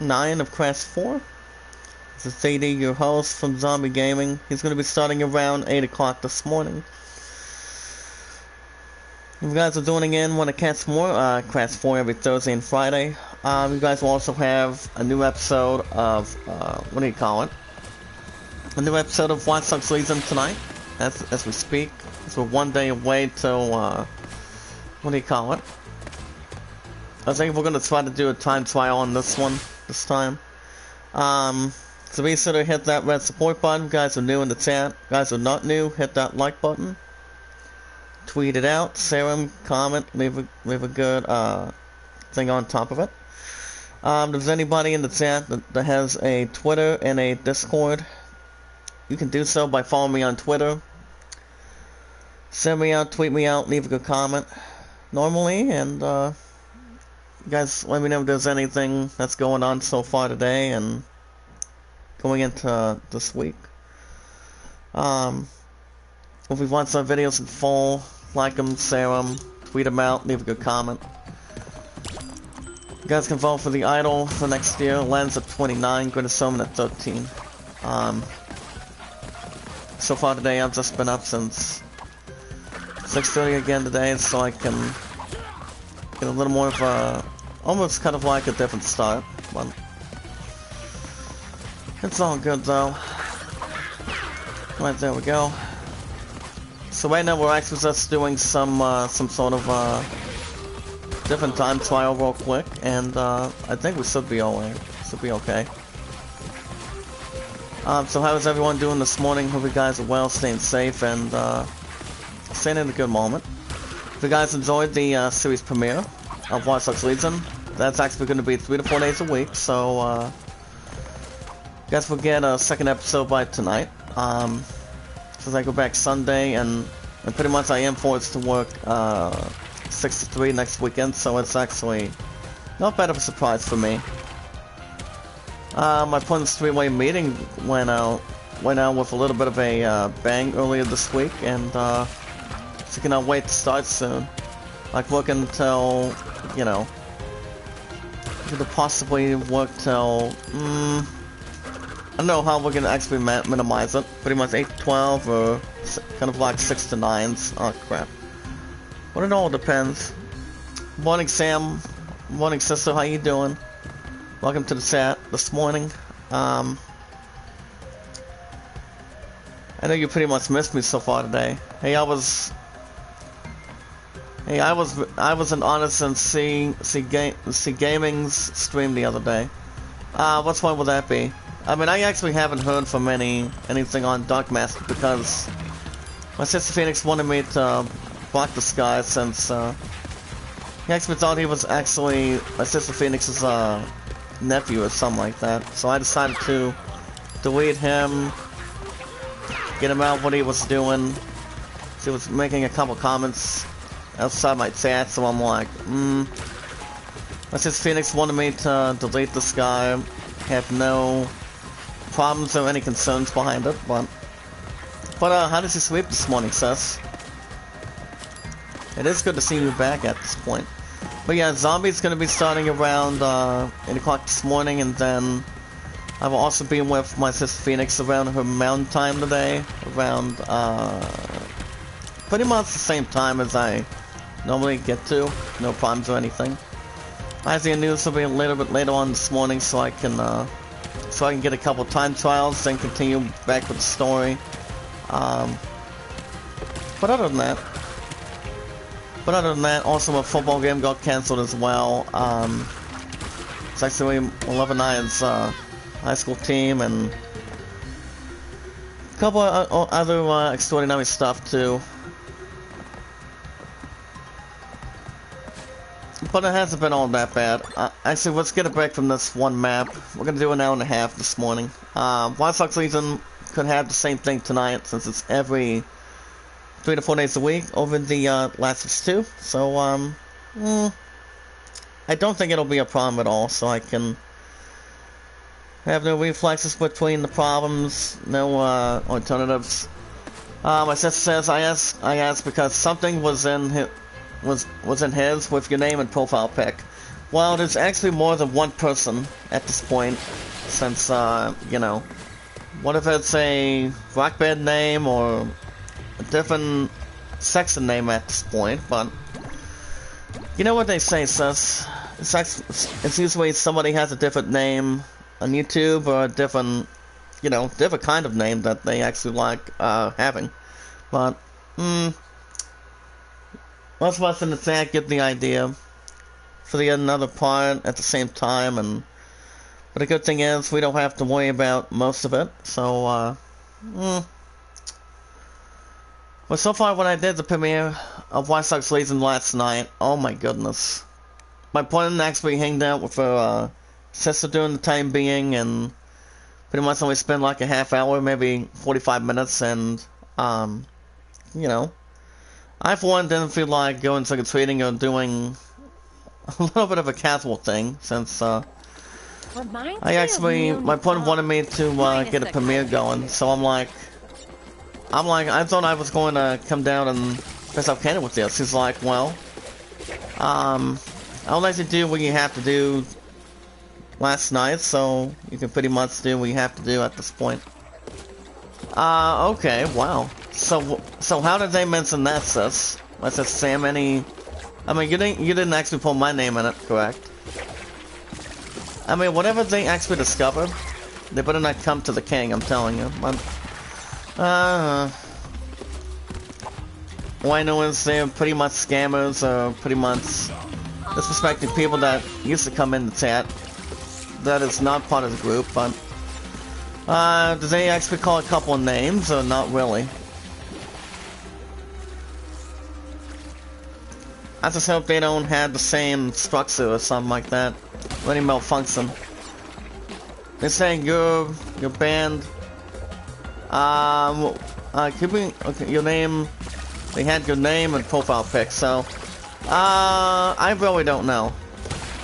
9 of Crash 4. This is CD, your host from Zombie Gaming. He's going to be starting around 8 o'clock this morning. If you guys are tuning in, want to catch more Crash 4 every Thursday and Friday. You guys will also have a new episode of, what do you call it? A new episode of Watch Dogs Legion tonight, as we speak. So we're one day away till, what do you call it? I think we're going to try to do a time trial on this one, this time. So be sure to hit that red support button. You guys are new in the chat. You guys are not new, hit that like button. Tweet it out, share them, comment, leave a good thing on top of it. If there's anybody in the chat that has a Twitter and a Discord, you can do so by following me on Twitter. Send me out, tweet me out, leave a good comment normally, and you guys let me know if there's anything that's going on so far today and going into this week. If we want some videos in full, like them, share them, tweet them out, leave a good comment. You guys can vote for the idol for next year. Lens at 29, Greatest Showman at 13. So far today I've just been up since 6:30 again today, so I can get a little more of a, almost kind of like a different start, but it's all good though. Right, there we go. So right now we're actually just doing some sort of different time trial real quick, and I think we should be alright. Should be okay. So how is everyone doing this morning? Hope you guys are well, staying safe, and staying in a good moment. If you guys enjoyed the series premiere of Watch Dogs Legion, that's actually going to be 3 to 4 days a week, so you guys will get a second episode by tonight. Since I go back Sunday, and pretty much I am forced to work 6 to 3 next weekend, so it's actually not bad of a surprise for me. My opponent's three-way meeting went out with a little bit of a bang earlier this week, and so cannot wait to start soon. Like working until, you know, could possibly work till I don't know how we're gonna actually minimize it. Pretty much 8 to 12 or kind of like 6 to 9s. Oh crap. But it all depends. Morning Sam. Morning sister, how you doing? Welcome to the chat this morning. I know you pretty much missed me so far today. Hey, I was in Honest and C Gaming's stream the other day. What's one would that be? I mean, I actually haven't heard from anything on Darkmaster because my sister Phoenix wanted me to block this guy since he actually thought he was actually my sister Phoenix's nephew or something like that. So I decided to delete him, get him out what he was doing. He was making a couple comments outside my chat, so I'm like, my sister Phoenix wanted me to delete this guy. Have no problems or any concerns behind it, but how does he sleep this morning, sis? It is good to see you back at this point. But yeah, Zombie's gonna be starting around 8 o'clock this morning, and then I will also be with my sister Phoenix around her mountain time today, around pretty much the same time as I normally get to, no problems or anything. Isaiah News will be a little bit later on this morning, so I can get a couple time trials, then continue back with the story. But other than that, also a football game got cancelled as well. It's actually 11-9's high school team and a couple of other extraordinary stuff too. But it hasn't been all that bad. Actually, let's get a break from this one map. We're gonna do an hour and a half this morning. Watch Dogs Legion could have the same thing tonight since it's every 3 to 4 days a week over the last of 2. So, I don't think it'll be a problem at all, so I can have no reflexes between the problems, no alternatives. My sister says I asked because something was in his with your name and profile pic. Well, there's actually more than one person at this point, since, you know, what if it's a rock band name or a different section name at this point, but you know what they say, sis. It's usually somebody has a different name on YouTube or a different, you know, different kind of name that they actually like, having. But, most of us in the chat get the idea. For the another part at the same time, but the good thing is we don't have to worry about most of it. So, But so far, when I did the premiere of Watch Dogs Legion last night, oh my goodness, my plan actually hanged out with her sister during the time being, and pretty much only spent like a half hour, maybe 45 minutes, and you know, I for one didn't feel like going trick-or-treating or doing a little bit of a casual thing, since my opponent wanted me to get a premiere going, so I'm like, I thought I was going to come down and piss off Canada with this. He's like, well, I'll let you do what you have to do last night, so you can pretty much do what you have to do at this point. Okay, wow. So how did they mention that, sis? Was it Sam any... I mean, you didn't actually put my name in it, correct? I mean, whatever they actually discover, they better not come to the king, I'm telling you. All I know is they're pretty much scammers, or pretty much disrespecting people that used to come in the chat. That is not part of the group, but... do they actually call a couple of names, or not really? I just hope they don't have the same structure or something like that. Or any malfunction. They're saying your band, keeping, okay, your name, they had your name and profile pic, so, I really don't know.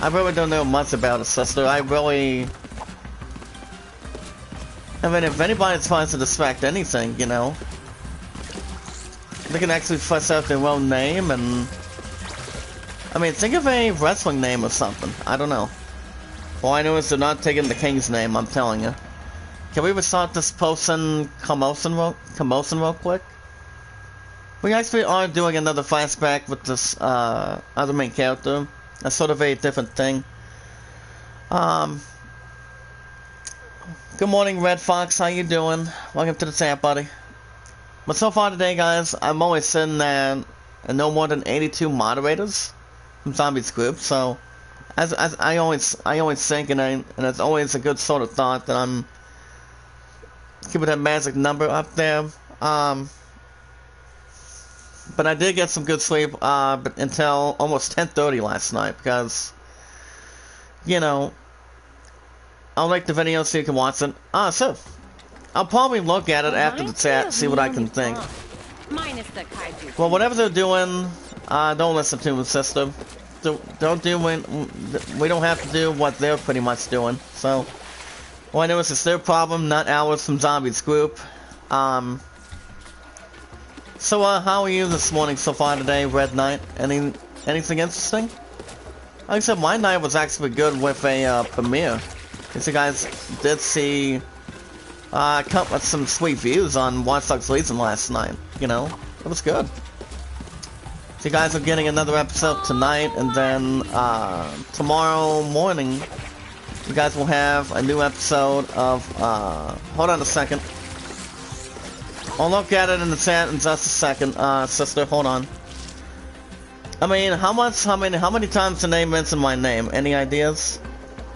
I really don't know much about it, sister. I mean, if anybody tries to distract anything, you know, they can actually fuss out their own name and... I mean, think of a wrestling name or something. I don't know. All I know is they're not taking the king's name, I'm telling you. Can we restart this post-in commotion real quick? We actually are doing another flashback with this other main character. That's sort of a different thing. Good morning, Red Fox. How you doing? Welcome to the chat, buddy. But so far today, guys, I'm only sitting at no more than 82 moderators from Zombies group. So, as I always think, and it's always a good sort of thought that I'm keeping that magic number up there. But I did get some good sleep until almost 10:30 last night, because, you know, I'll like the video so you can watch it. So I'll probably look at it after the chat, see what I can think. Well, whatever they're doing, don't listen to them, sister. Don't do we don't have to do what they're pretty much doing. So, all I know is it's their problem, not ours from Zombies group. So, how are you this morning so far today, Red Knight? Anything interesting? Like I said, my night was actually good with a premiere. Because you guys did see some sweet views on Watch Dogs Legion last night. You know, it was good. So you guys are getting another episode tonight, and then tomorrow morning, you guys will have a new episode of, hold on a second. I'll look at it in the chat in just a second, sister, hold on. I mean, how many times did they mention my name? Any ideas?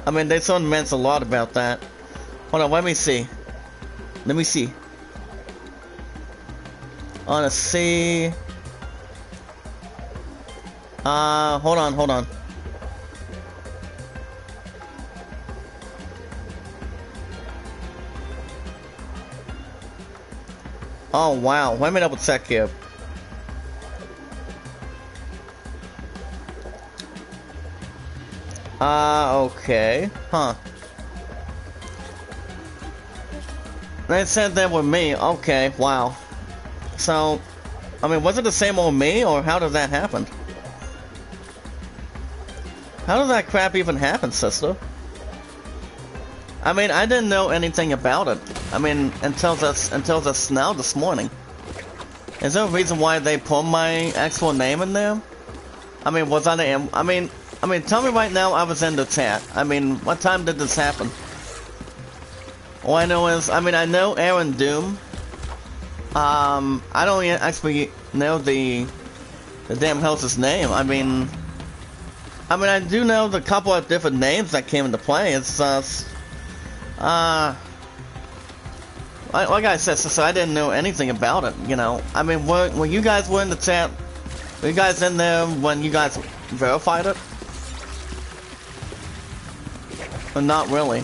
I mean, they sort of meant a lot about that. Hold on, let me see. Let me see. I wanna see. Hold on. Oh, wow. Let me double check here. Okay. Huh. They said they were me. Okay, wow. So, I mean, was it the same old me, or how did that happen? How did that crap even happen, sister? I mean, I didn't know anything about it. I mean, until this now this morning. Is there a reason why they put my actual name in there? I mean, was I the... I mean, tell me right now I was in the chat. I mean, what time did this happen? All I know is, I mean, I know Aaron Doom. I don't actually know the damn house's name. I mean, I do know the couple of different names that came into play. It's like I said, so I didn't know anything about it, you know. I mean, when you guys were in the chat, were you guys in there when you guys verified it? Or not really?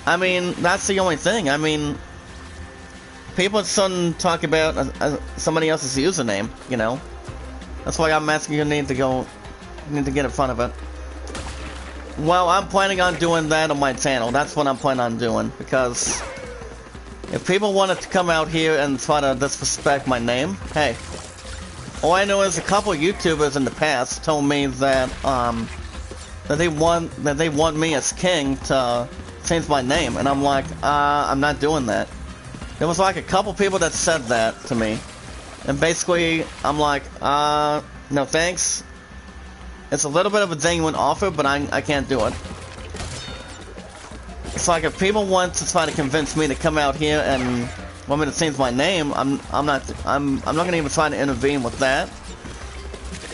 I mean, that's the only thing. I mean, people shouldn't talk about somebody else's username, you know. That's why I'm asking you need to get in front of it. Well, I'm planning on doing that on my channel. That's what I'm planning on doing, because if people wanted to come out here and try to disrespect my name, hey. All I know is a couple of YouTubers in the past told me that that they want me as king to change my name, and I'm like, I'm not doing that. There was like a couple people that said that to me, and basically I'm like, no thanks. It's a little bit of a genuine offer, but I can't do it. It's like if people want to try to convince me to come out here and want me to change my name, I'm not gonna even try to intervene with that.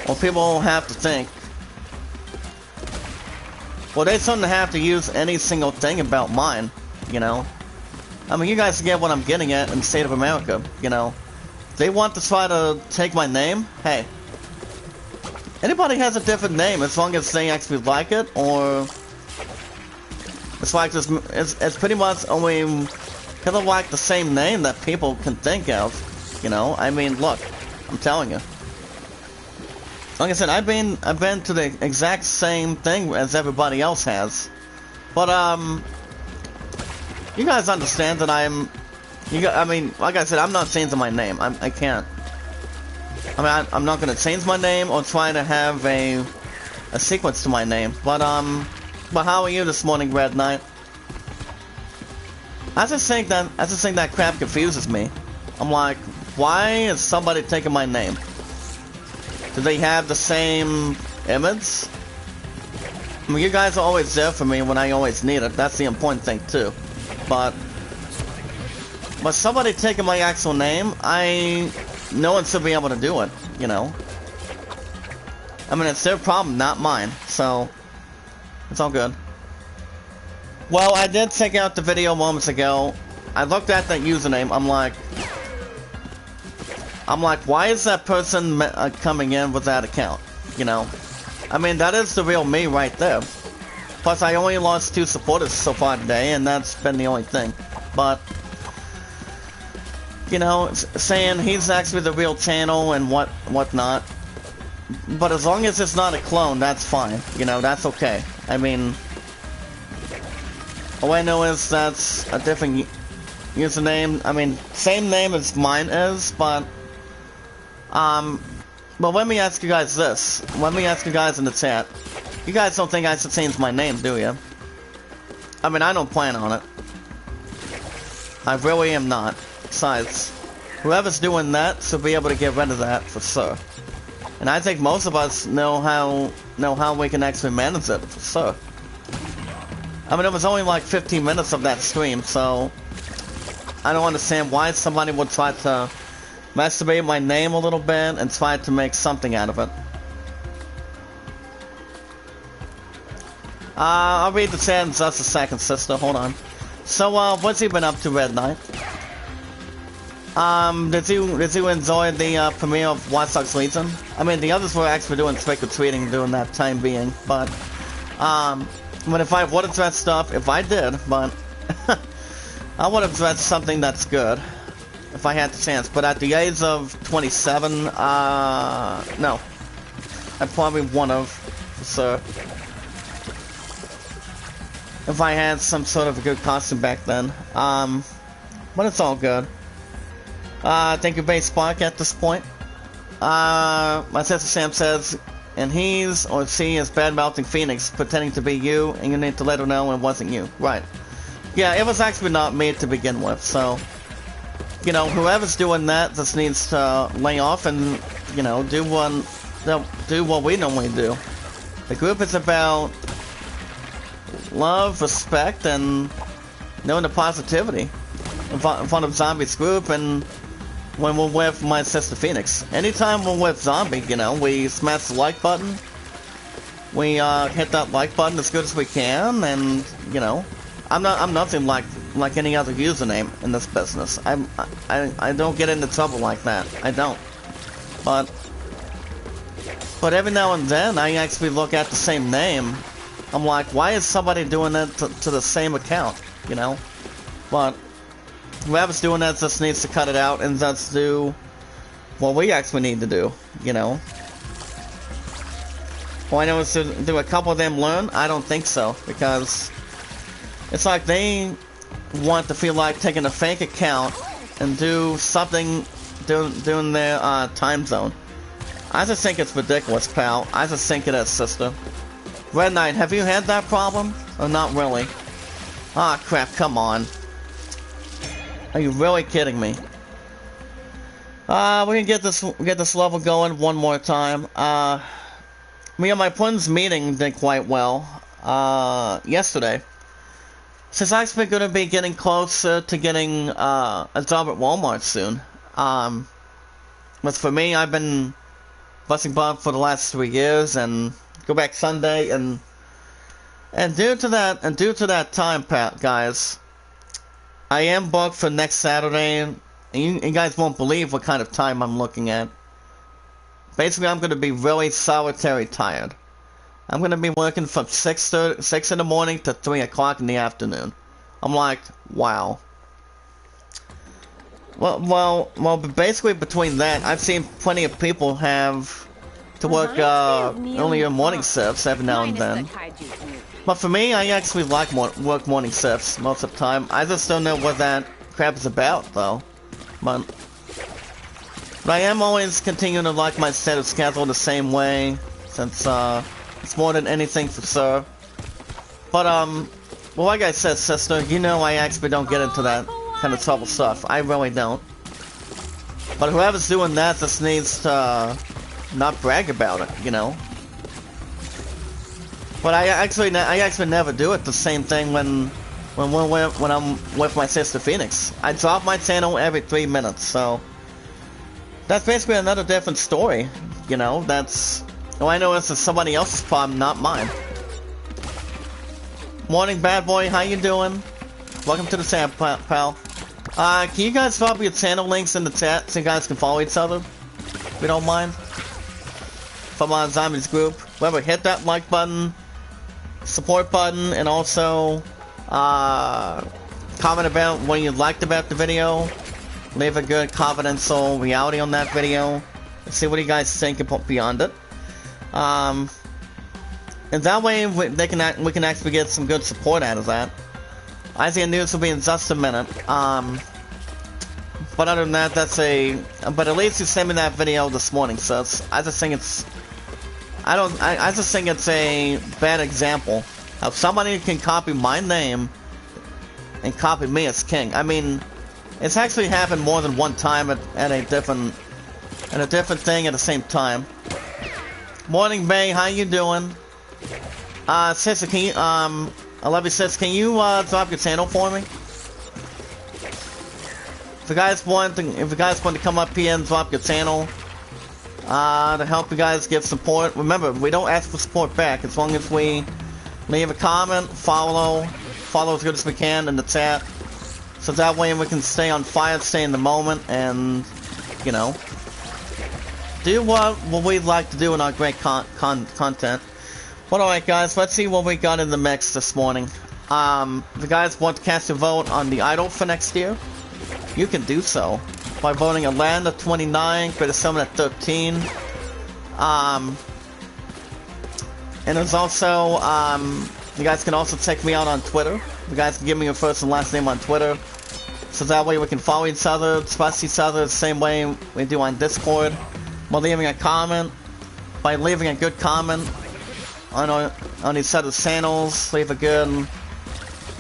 Well, people have to think. Well, they shouldn't have to use any single thing about mine, you know. I mean, you guys get what I'm getting at in the state of America, you know. If they want to try to take my name, hey. Anybody has a different name as long as they actually like it, or it's like this. It's pretty much only kind of like the same name that people can think of, you know. I mean, look, I'm telling you. Like I said, I've been to the exact same thing as everybody else has, but you guys understand that I mean, like I said, I'm not changing my name. I can't. I mean, I'm not gonna change my name or try to have a sequence to my name. But how are you this morning, Red Knight? I just think that crap confuses me. I'm like, why is somebody taking my name? Do they have the same image? I mean, you guys are always there for me when I always need it. That's the important thing too. But somebody taking my actual name, no one should be able to do it, you know. I mean, it's their problem, not mine, so it's all good. Well, I did check out the video moments ago. I looked at that username, I'm like, why is that person coming in with that account, you know? I mean, that is the real me right there. Plus, I only lost 2 supporters so far today, and that's been the only thing. But you know, saying he's actually the real channel and whatnot. But as long as it's not a clone, that's fine. You know, that's okay. I mean, all I know is that's a different username. I mean, same name as mine is, but let me ask you guys this. Let me ask you guys in the chat. You guys don't think I should change my name, do you? I mean, I don't plan on it. I really am not. Besides, whoever's doing that should be able to get rid of that for sure. And I think most of us know how we can actually manage it for sure. I mean, it was only like 15 minutes of that stream, so I don't understand why somebody would try to masturbate my name a little bit and try to make something out of it. I'll read the chat in just a second, sister. Hold on. So, what's he been up to, Red Knight? Did you enjoy the premiere of Watch Dogs Legion? I mean, the others were actually doing trick-or-treating during that time being, but if I would have dressed up, if I did, but I would have dressed something that's good, if I had the chance, but at the age of 27, no. I probably wouldn't have, for sure. If I had some sort of a good costume back then. But it's all good. Thank you, Base Spark, at this point. My sister Sam says, and he's or she is bad-mouthing Phoenix, pretending to be you, and you need to let her know it wasn't you. Right. Yeah, it was actually not me to begin with, so... You know, whoever's doing that just needs to lay off and, you know, do what we normally do. The group is about love, respect, and knowing the positivity in front of Zombie's group, and when we're with my sister Phoenix. Anytime we're with Zombie, you know, we smash the like button. We hit that like button as good as we can, and you know, I'm nothing like any other username in this business. I don't get into trouble like that. I don't. But every now and then I actually look at the same name. I'm like, why is somebody doing that to the same account? You know? But whoever's doing that just needs to cut it out and just do what we actually need to do, you know? Well, I know do a couple of them learn? I don't think so, because it's like they want to feel like taking a fake account and do something doing their time zone. I just think it's ridiculous, pal. I just think it is, sister. Red Knight, have you had that problem? Or not really? Ah, crap, come on. Are you really kidding me? We can get this level going one more time. Me and my friend's meeting did quite well yesterday. Since I'm actually going to be getting closer to getting a job at Walmart soon. But for me, I've been busting butt for the last 3 years, and go back Sunday, and due to that time, guys, I am booked for next Saturday, and you guys won't believe what kind of time I'm looking at. Basically, I'm going to be really solitary tired. I'm going to be working from 6 in the morning to 3 o'clock in the afternoon. I'm like, wow. Well, basically between that, I've seen plenty of people have to work only in morning shifts every now and then. But for me, I actually like work morning shifts most of the time. I just don't know what that crap is about, though. But I am always continuing to like my set of schedule the same way, since it's more than anything for sure. But well, like I said, sister, you know I actually don't get into that kind of trouble stuff. I really don't. But whoever's doing that just needs to not brag about it, you know. But I actually never do it the same thing when I'm with my sister Phoenix. I drop my channel every 3 minutes, so that's basically another different story, you know. That's, well, I know this is somebody else's problem, not mine. Morning, bad boy. How you doing? Welcome to the chat, pal. Can you guys drop your channel links in the chat so you guys can follow each other? If you don't mind. From Zombie's group. Remember, hit that like button, support button, and also comment about what you liked about the video. Leave a good confidential reality on that video. Let's see what you guys think beyond it. And that way we can actually get some good support out of that. IZN News will be in just a minute. But other than that, but at least you sent me that video this morning, so I just think it's a bad example of somebody can copy my name and copy me as king. I mean, it's actually happened more than one time at a different thing at the same time. Morning, Bay, how you doing? Sister, can you, I love you, sis. Can you drop your channel for me? If you guys want to come up here and drop your channel to help you guys give support. Remember, we don't ask for support back as long as we leave a comment, follow as good as we can in the chat, so that way we can stay on fire, stay in the moment, and you know, do what we like to do in our great content. But alright guys, let's see what we got in the mix this morning. If you guys want to cast your vote on the idol for next year, you can do so by voting a land of 29, create a summon at 13. And there's also, you guys can also check me out on Twitter. You guys can give me your first and last name on Twitter, so that way we can follow each other, trust each other the same way we do on Discord, by leaving a comment, by leaving a good comment on each set of channels. Leave a good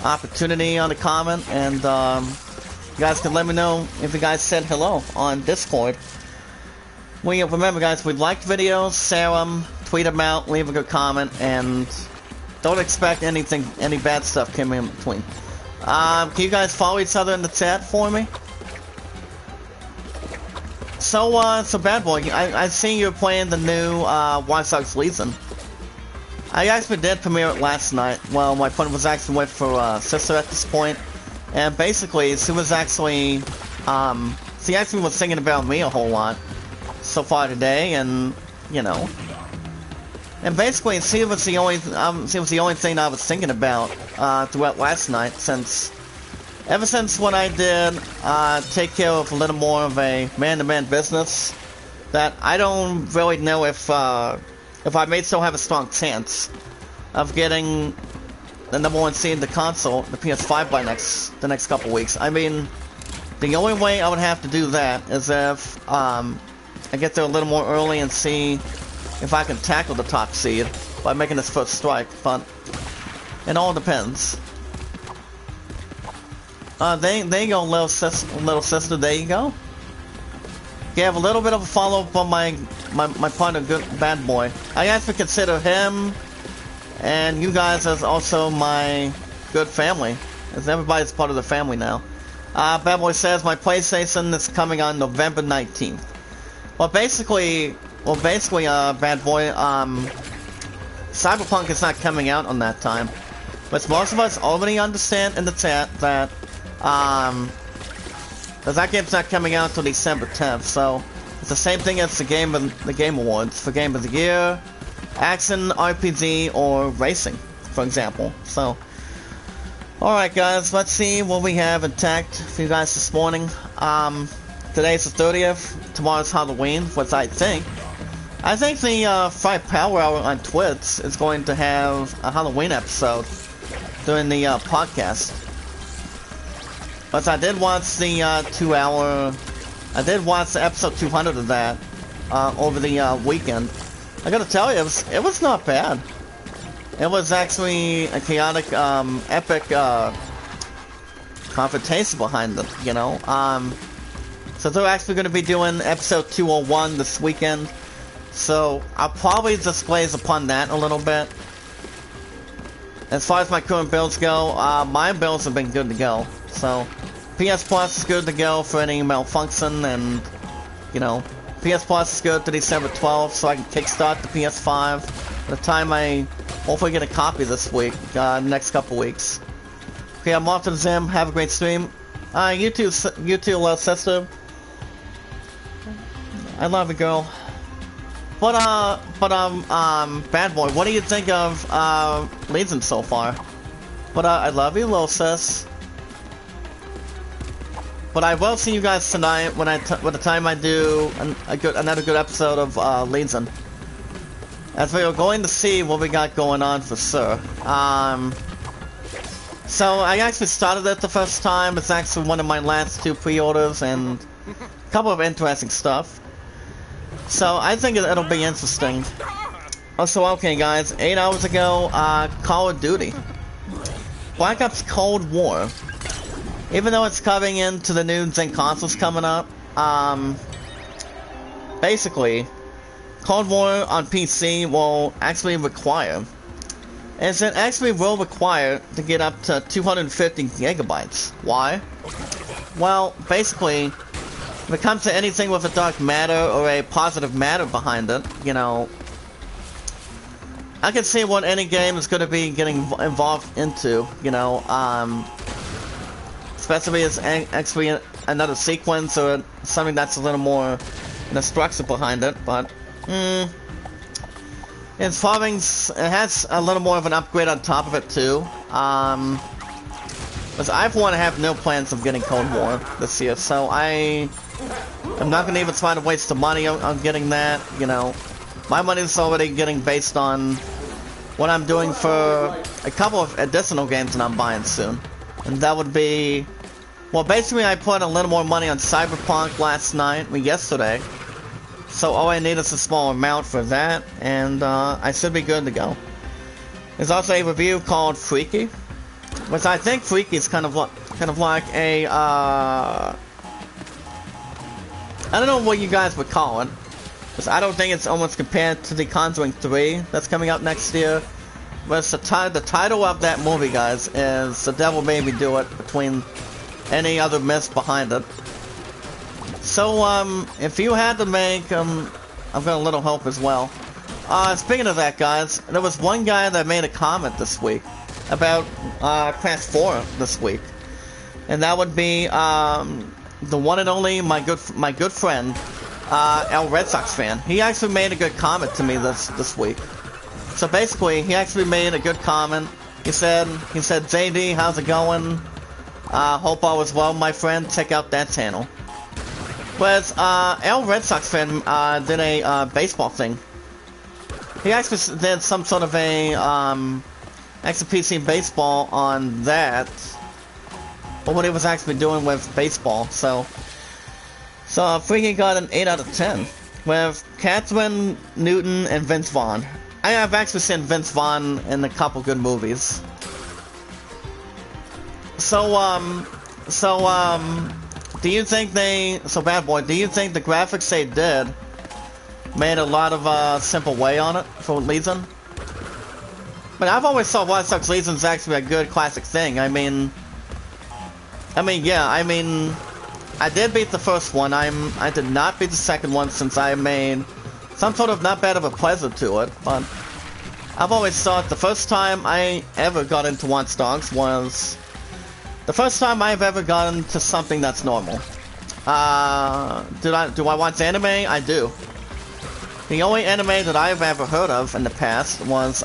opportunity on the comment, and you guys can let me know if you guys said hello on Discord. Remember, guys, we like videos, share them, tweet them out, leave a good comment, and don't expect any bad stuff coming in between. Can you guys follow each other in the chat for me? So Bad Boy, I seen you're playing the new Watch Dogs Legion. I actually did premiere it last night. Well, my friend was actually with for sister at this point, and basically she was actually she actually was singing about me a whole lot so far today, and you know, and basically she was the only thing I was thinking about throughout last night, ever since when I did take care of a little more of a man-to-man business, that I don't really know if I may still have a strong chance of getting the #1 seed in the console, the PS5, by the next couple weeks. I mean, the only way I would have to do that is if I get there a little more early and see if I can tackle the top seed by making this first strike, but it all depends. There you go, little sister, there you go. You have a little bit of a follow-up on my partner, Bad Boy. I actually consider him and you guys as also my good family, as everybody's part of the family now. Bad Boy says my PlayStation is coming on November 19th. Well, basically, Bad Boy, Cyberpunk is not coming out on that time, but most of us already understand in the chat that that game's not coming out until December 10th, so it's the same thing as the Game Awards for Game of the Year, Action, RPG, or Racing, for example. So, alright guys, let's see what we have intact for you guys this morning. Today's the 30th, tomorrow's Halloween, which I think the Friday Power Hour on Twitch is going to have a Halloween episode during the podcast. But I did watch the I did watch the episode 200 of that over the weekend. I gotta tell you, it was not bad. It was actually a chaotic, epic confrontation behind it, you know. So they're actually going to be doing episode 201 this weekend. So I'll probably just glaze upon that a little bit. As far as my current builds go, my builds have been good to go. So PS Plus is good to go for any malfunction, and you know, PS Plus is good to December 12th, so I can kickstart the PS5 by the time I hopefully get a copy this week, next couple weeks. Okay, I'm off to the gym. Have a great stream. You too, little sister. I love you, girl. But Bad Boy, what do you think of Legion so far? But I love you, little sis. But I will see you guys tonight by the time I do another good episode of Legion. As we are going to see what we got going on for sure. So I actually started it the first time. It's actually one of my last 2 pre-orders and a couple of interesting stuff. So I think it'll be interesting. Also, okay guys, 8 hours ago, Call of Duty Black Ops Cold War. Even though it's coming into the new Gen consoles coming up, basically, Cold War on PC will actually require, it actually will require to get up to 250 gigabytes. Why? Well, basically, if it comes to anything with a dark matter or a positive matter behind it, you know, I can see what any game is going to be getting involved into, you know, especially as actually another sequence or something that's a little more structure behind it, but it's farming. It has a little more of an upgrade on top of it too. But I for one have no plans of getting Cold War this year, so I'm not gonna even try to waste the money on getting that. You know, my money is already getting based on what I'm doing for a couple of additional games that I'm buying soon. And that would be, well, basically I put a little more money on Cyberpunk last night, yesterday. So all I need is a small amount for that, and I should be good to go. There's also a review called Freaky, which I think Freaky is kind of like a I don't know what you guys would call it, because I don't think it's almost compared to The Conjuring 3 that's coming out next year. But the title of that movie, guys, is The Devil Made Me Do It, between any other myths behind it. So, if you had to make, I've got a little help as well. Speaking of that, guys, there was one guy that made a comment this week about, Class 4 this week. And that would be, the one and only, my good friend, El Red Sox fan. He actually made a good comment to me this week. So basically, he actually made a good comment. He said, JD, how's it going? Hope all is well, my friend. Check out that channel. Whereas, El Red Sox fan, did a, baseball thing. He actually did some sort of a, extra PC baseball on that. But what he was actually doing with baseball, so Freaky got an 8 out of 10. With Catherine Newton and Vince Vaughn. I have actually seen Vince Vaughn in a couple good movies. Do you think Bad Boy, do you think the graphics they did made a lot of, simple way on it for Legion? But I've always thought Watch Dogs Legion is actually a good classic thing. I mean, yeah, I did beat the first one. I did not beat the second one since I made some sort of not bad of a pleasure to it, but I've always thought the first time I ever got into Watch Dogs was the first time I've ever gotten to something that's normal. Do I watch anime? I do. The only anime that I've ever heard of in the past was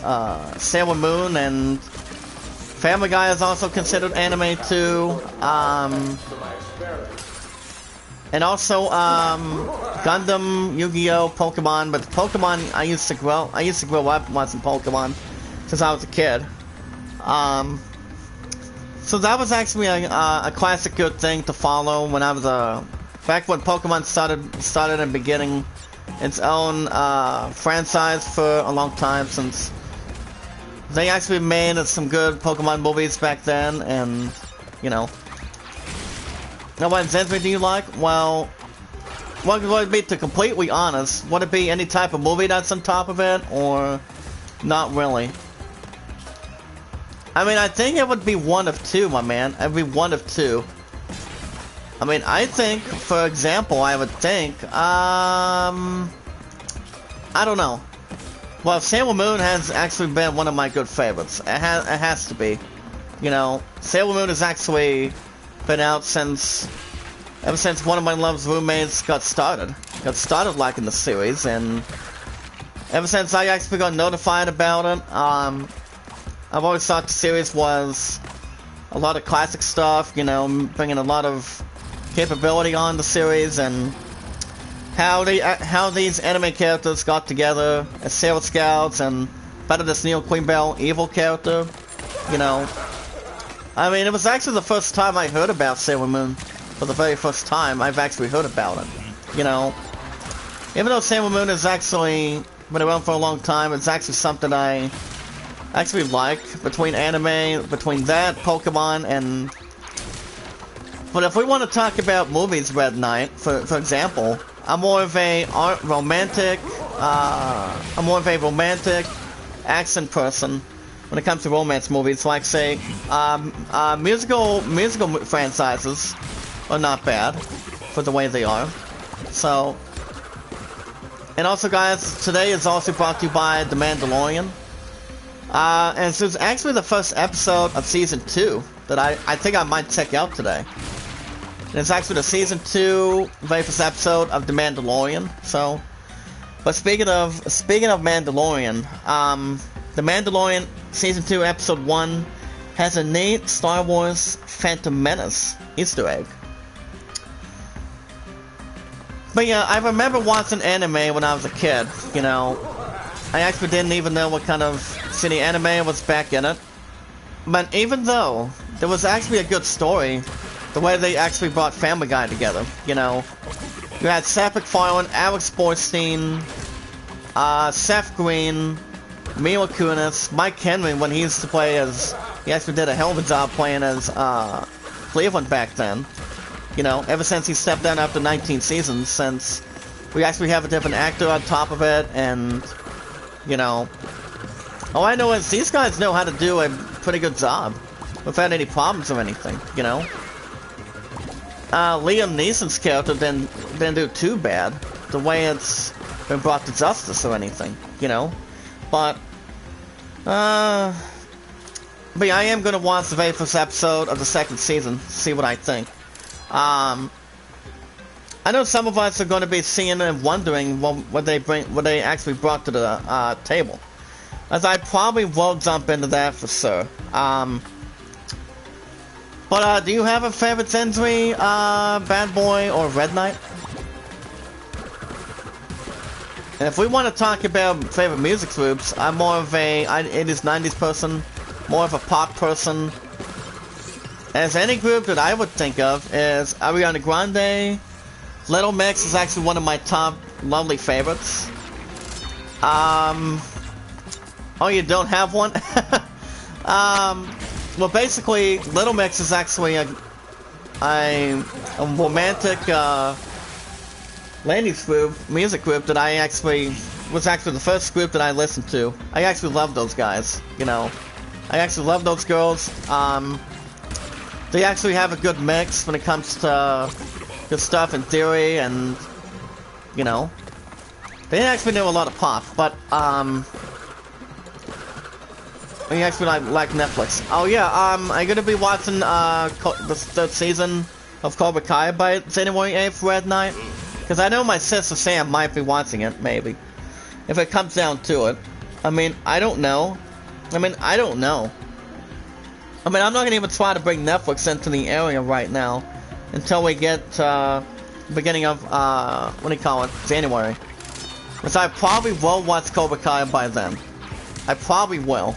Sailor Moon, and Family Guy is also considered anime too. And also Gundam, Yu-Gi-Oh, Pokemon, but Pokemon I used to grow up watching Pokemon since I was a kid. So that was actually a classic good thing to follow when I was back when Pokemon started and beginning its own franchise for a long time, since they actually made some good Pokemon movies back then, and you know. Now, what genre do you like? Well, what would it be, to completely honest? Would it be any type of movie that's on top of it, or not really? I mean, I think it would be one of two, my man. It would be one of two. I mean, I think, for example, I would think, I don't know. Well, Sailor Moon has actually been one of my good favorites. It has to be. You know, Sailor Moon has actually been out ever since one of my love's roommates got started liking the series, and ever since I actually got notified about it, I've always thought the series was a lot of classic stuff, you know, bringing a lot of capability on the series, and how these anime characters got together as Sailor Scouts, and better this Neo Queen Bell evil character, you know. I mean, it was actually the first time I heard about Sailor Moon. For the very first time, I've actually heard about it. You know, even though Sailor Moon has actually been around for a long time, it's actually something I actually like. Between that, Pokemon, and... But if we want to talk about movies, Red Knight, for example, I'm more of a romantic action person. When it comes to romance movies, like say, musical franchises are not bad for the way they are. So, and also, guys, today is also brought to you by The Mandalorian. And this is actually the first episode of Season 2 that I think I might check out today. And it's actually the Season 2 very first episode of The Mandalorian. So, but speaking of Mandalorian, The Mandalorian Season 2 Episode 1 has a neat Star Wars Phantom Menace Easter egg. But yeah, I remember watching anime when I was a kid, you know. I actually didn't even know what kind of city anime was back in it. But even though there was actually a good story, the way they actually brought Family Guy together, you know. You had Seth MacFarlane, Alex Borstein, Seth Green, Mila Kunis, Mike Henry when he used to play as... He actually did a hell of a job playing as Cleveland back then. You know, ever since he stepped down after 19 seasons, since we actually have a different actor on top of it, and, you know... All I know is these guys know how to do a pretty good job without any problems or anything, you know? Liam Neeson's character didn't do too bad, the way it's been brought to justice or anything, you know? But yeah, I am gonna watch the very first episode of the second season, see what I think. I know some of us are gonna be seeing and wondering what they actually brought to the table, as I probably will jump into that for sure. But do you have a favorite injury, Bad Boy or Red Knight? And if we want to talk about favorite music groups, I'm more of a 80s, 90s person, more of a pop person. As any group that I would think of is Ariana Grande. Little Mix is actually one of my top lovely favorites. Oh, you don't have one? Well, basically, Little Mix is actually a romantic ladies group, music group that was actually the first group that I listened to. I actually love those guys, you know. I actually love those girls. They actually have a good mix when it comes to good stuff in theory, and, you know. They actually know a lot of pop, but, you actually like Netflix. Oh yeah, I'm gonna be watching the third season of Cobra Kai by January 8th, Red Knight. Because I know my sister Sam might be watching it, maybe. If it comes down to it. I mean, I don't know. I'm not gonna even try to bring Netflix into the area right now until we get beginning of what do you call it? January. Because I probably will watch Cobra Kai by then. I probably will.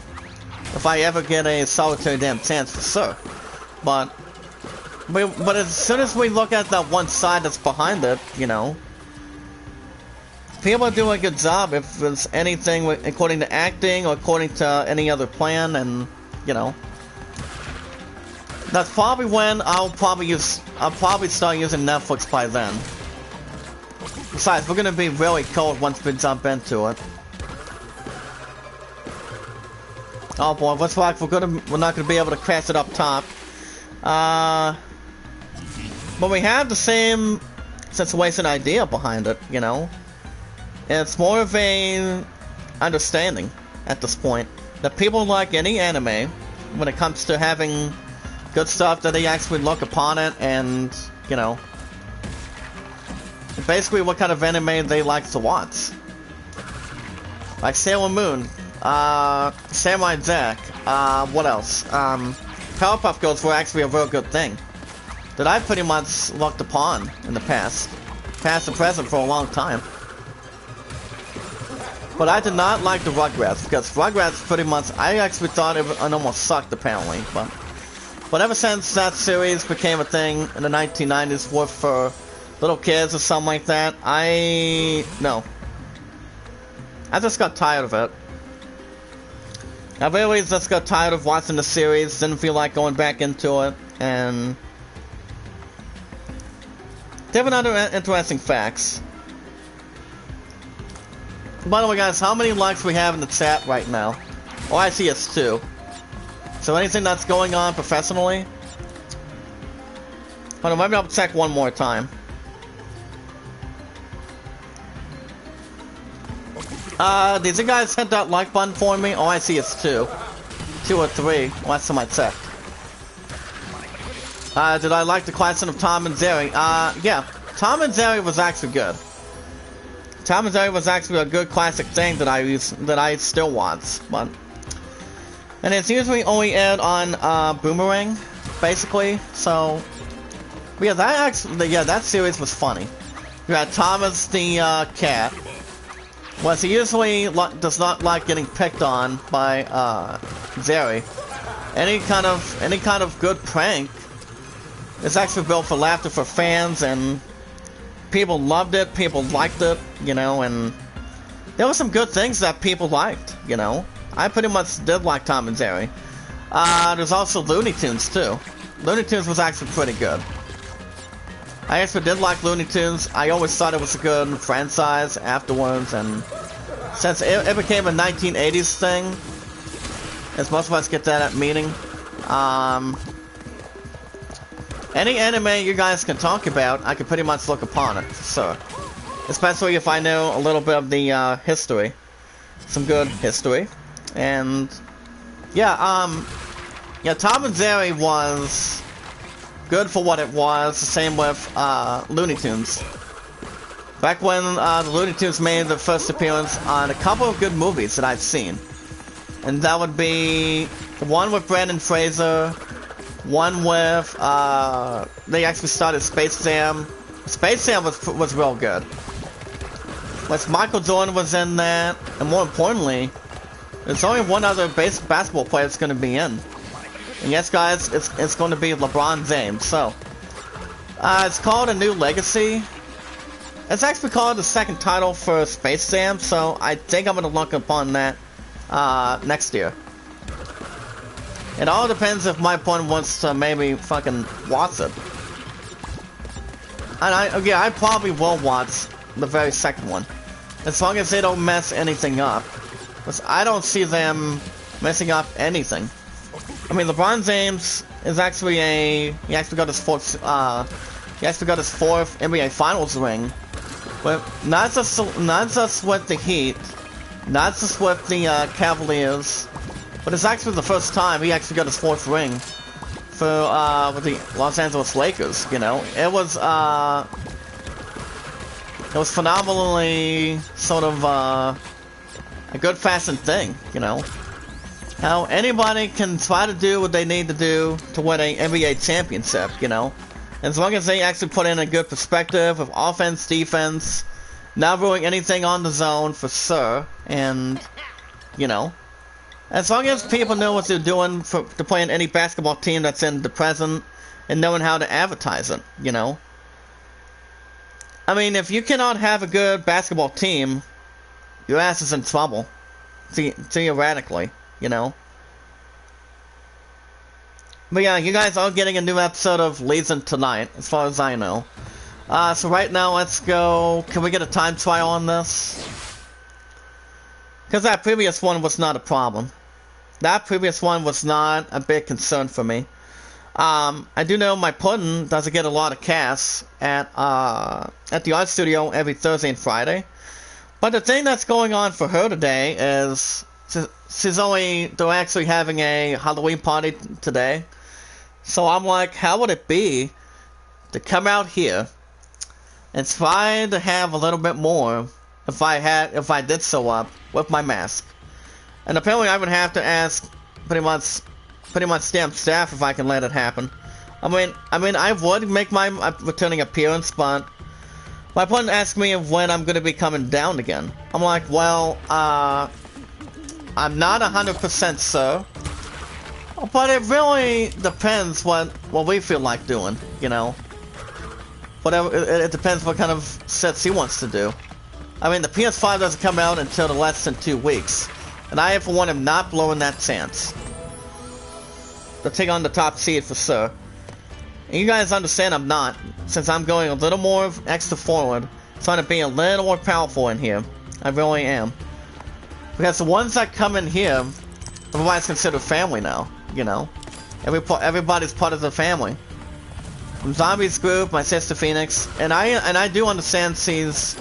If I ever get a solitary damn chance, for sure. But as soon as we look at that one side that's behind it, you know, people are doing a good job if there's anything according to acting or according to any other plan, and, you know. That's probably when I'll probably start using Netflix by then. Besides, we're gonna be really cold once we jump into it. Oh boy, looks like we're not gonna be able to crash it up top. But we have the same situation idea behind it, you know. It's more of a understanding at this point that people like any anime when it comes to having good stuff, that they actually look upon it and, you know, basically what kind of anime they like to watch. Like Sailor Moon, Samurai Jack, what else? Powerpuff Girls were actually a real good thing that I've pretty much looked upon in the past and present for a long time. But I did not like the Rugrats, because Rugrats pretty much, I actually thought it almost sucked apparently, but ever since that series became a thing in the 1990s, worth for little kids or something like that, I just got tired of it. I really just got tired of watching the series, didn't feel like going back into it, and different other interesting facts. By the way guys, how many likes we have in the chat right now? Oh, I see it's 2. So anything that's going on professionally? Hold on, maybe I'll check one more time. Did you guys hit that like button for me? Oh, I see it's 2. 2 or 3. Last time I checked. Did I like the question of Tom and Jerry? Yeah. Tom and Jerry was actually good. Tom and Jerry was actually a good classic thing that I still watch, but... And it's usually only aired on, Boomerang, basically, so... Yeah, that series was funny. You had Thomas the, cat. Well, he usually does not like getting picked on by Jerry. Any kind of good prank is actually built for laughter for fans, and people loved it, people liked it, you know, and there were some good things that people liked, you know. I pretty much did like Tom and Jerry. There's also Looney Tunes too. Looney Tunes was actually pretty good. I actually did like Looney Tunes. I always thought it was a good franchise afterwards, and since it became a 1980s thing, as most of us get that meaning, any anime you guys can talk about, I can pretty much look upon it, so. Especially if I know a little bit of the history. Some good history. And yeah, yeah, Tom and Jerry was good for what it was. The same with Looney Tunes. Back when the Looney Tunes made their first appearance on a couple of good movies that I've seen. And that would be one with Brendan Fraser, one with they actually started Space Jam. Space Jam was real good. With Michael Jordan was in that, and more importantly, there's only one other basketball player that's going to be in. And yes, guys, it's going to be LeBron James. So, it's called A New Legacy. It's actually called the second title for Space Jam, so I think I'm going to look upon that next year. It all depends if my opponent wants to maybe fucking watch it. And I probably will watch the very second one. As long as they don't mess anything up. Because I don't see them messing up anything. I mean, LeBron James is actually he actually got his fourth NBA Finals ring. But not just with the Heat, not just with the Cavaliers, but it's actually the first time he actually got his fourth ring for with the Los Angeles Lakers. You know, it was phenomenally sort of a good fashion thing, you know. How anybody can try to do what they need to do to win an NBA championship, you know. As long as they actually put in a good perspective of offense, defense, not ruining anything on the zone for sure, and, you know. As long as people know what they're doing to play in any basketball team that's in the present, and knowing how to advertise it, you know. I mean, if you cannot have a good basketball team, your ass is in trouble. Theoretically, you know. But yeah, you guys are getting a new episode of Legion tonight, as far as I know. So right now, let's go. Can we get a time trial on this? Because that previous one was not a problem. That previous one was not a big concern for me. I do know my pudding doesn't get a lot of casts at the art studio every Thursday and Friday. But the thing that's going on for her today is they're actually having a Halloween party today. So I'm like, how would it be to come out here and try to have a little bit more if I did show up with my mask? And apparently I would have to ask pretty much stamp staff if I can let it happen. I mean I would make my returning appearance, but my opponent asked me when I'm going to be coming down again. I'm like, well, I'm not 100% sure, but it really depends what we feel like doing, you know. Whatever, it depends what kind of sets he wants to do. I mean, the PS5 doesn't come out until less than 2 weeks, and I, for one, am not blowing that chance to take on the top seed for sure. And you guys understand I'm not, since I'm going a little more extra forward, trying to be a little more powerful in here. I really am. Because the ones that come in here, everybody's considered family now, you know? Everybody's part of the family. From Zombie's group, my sister Phoenix, and I do understand she's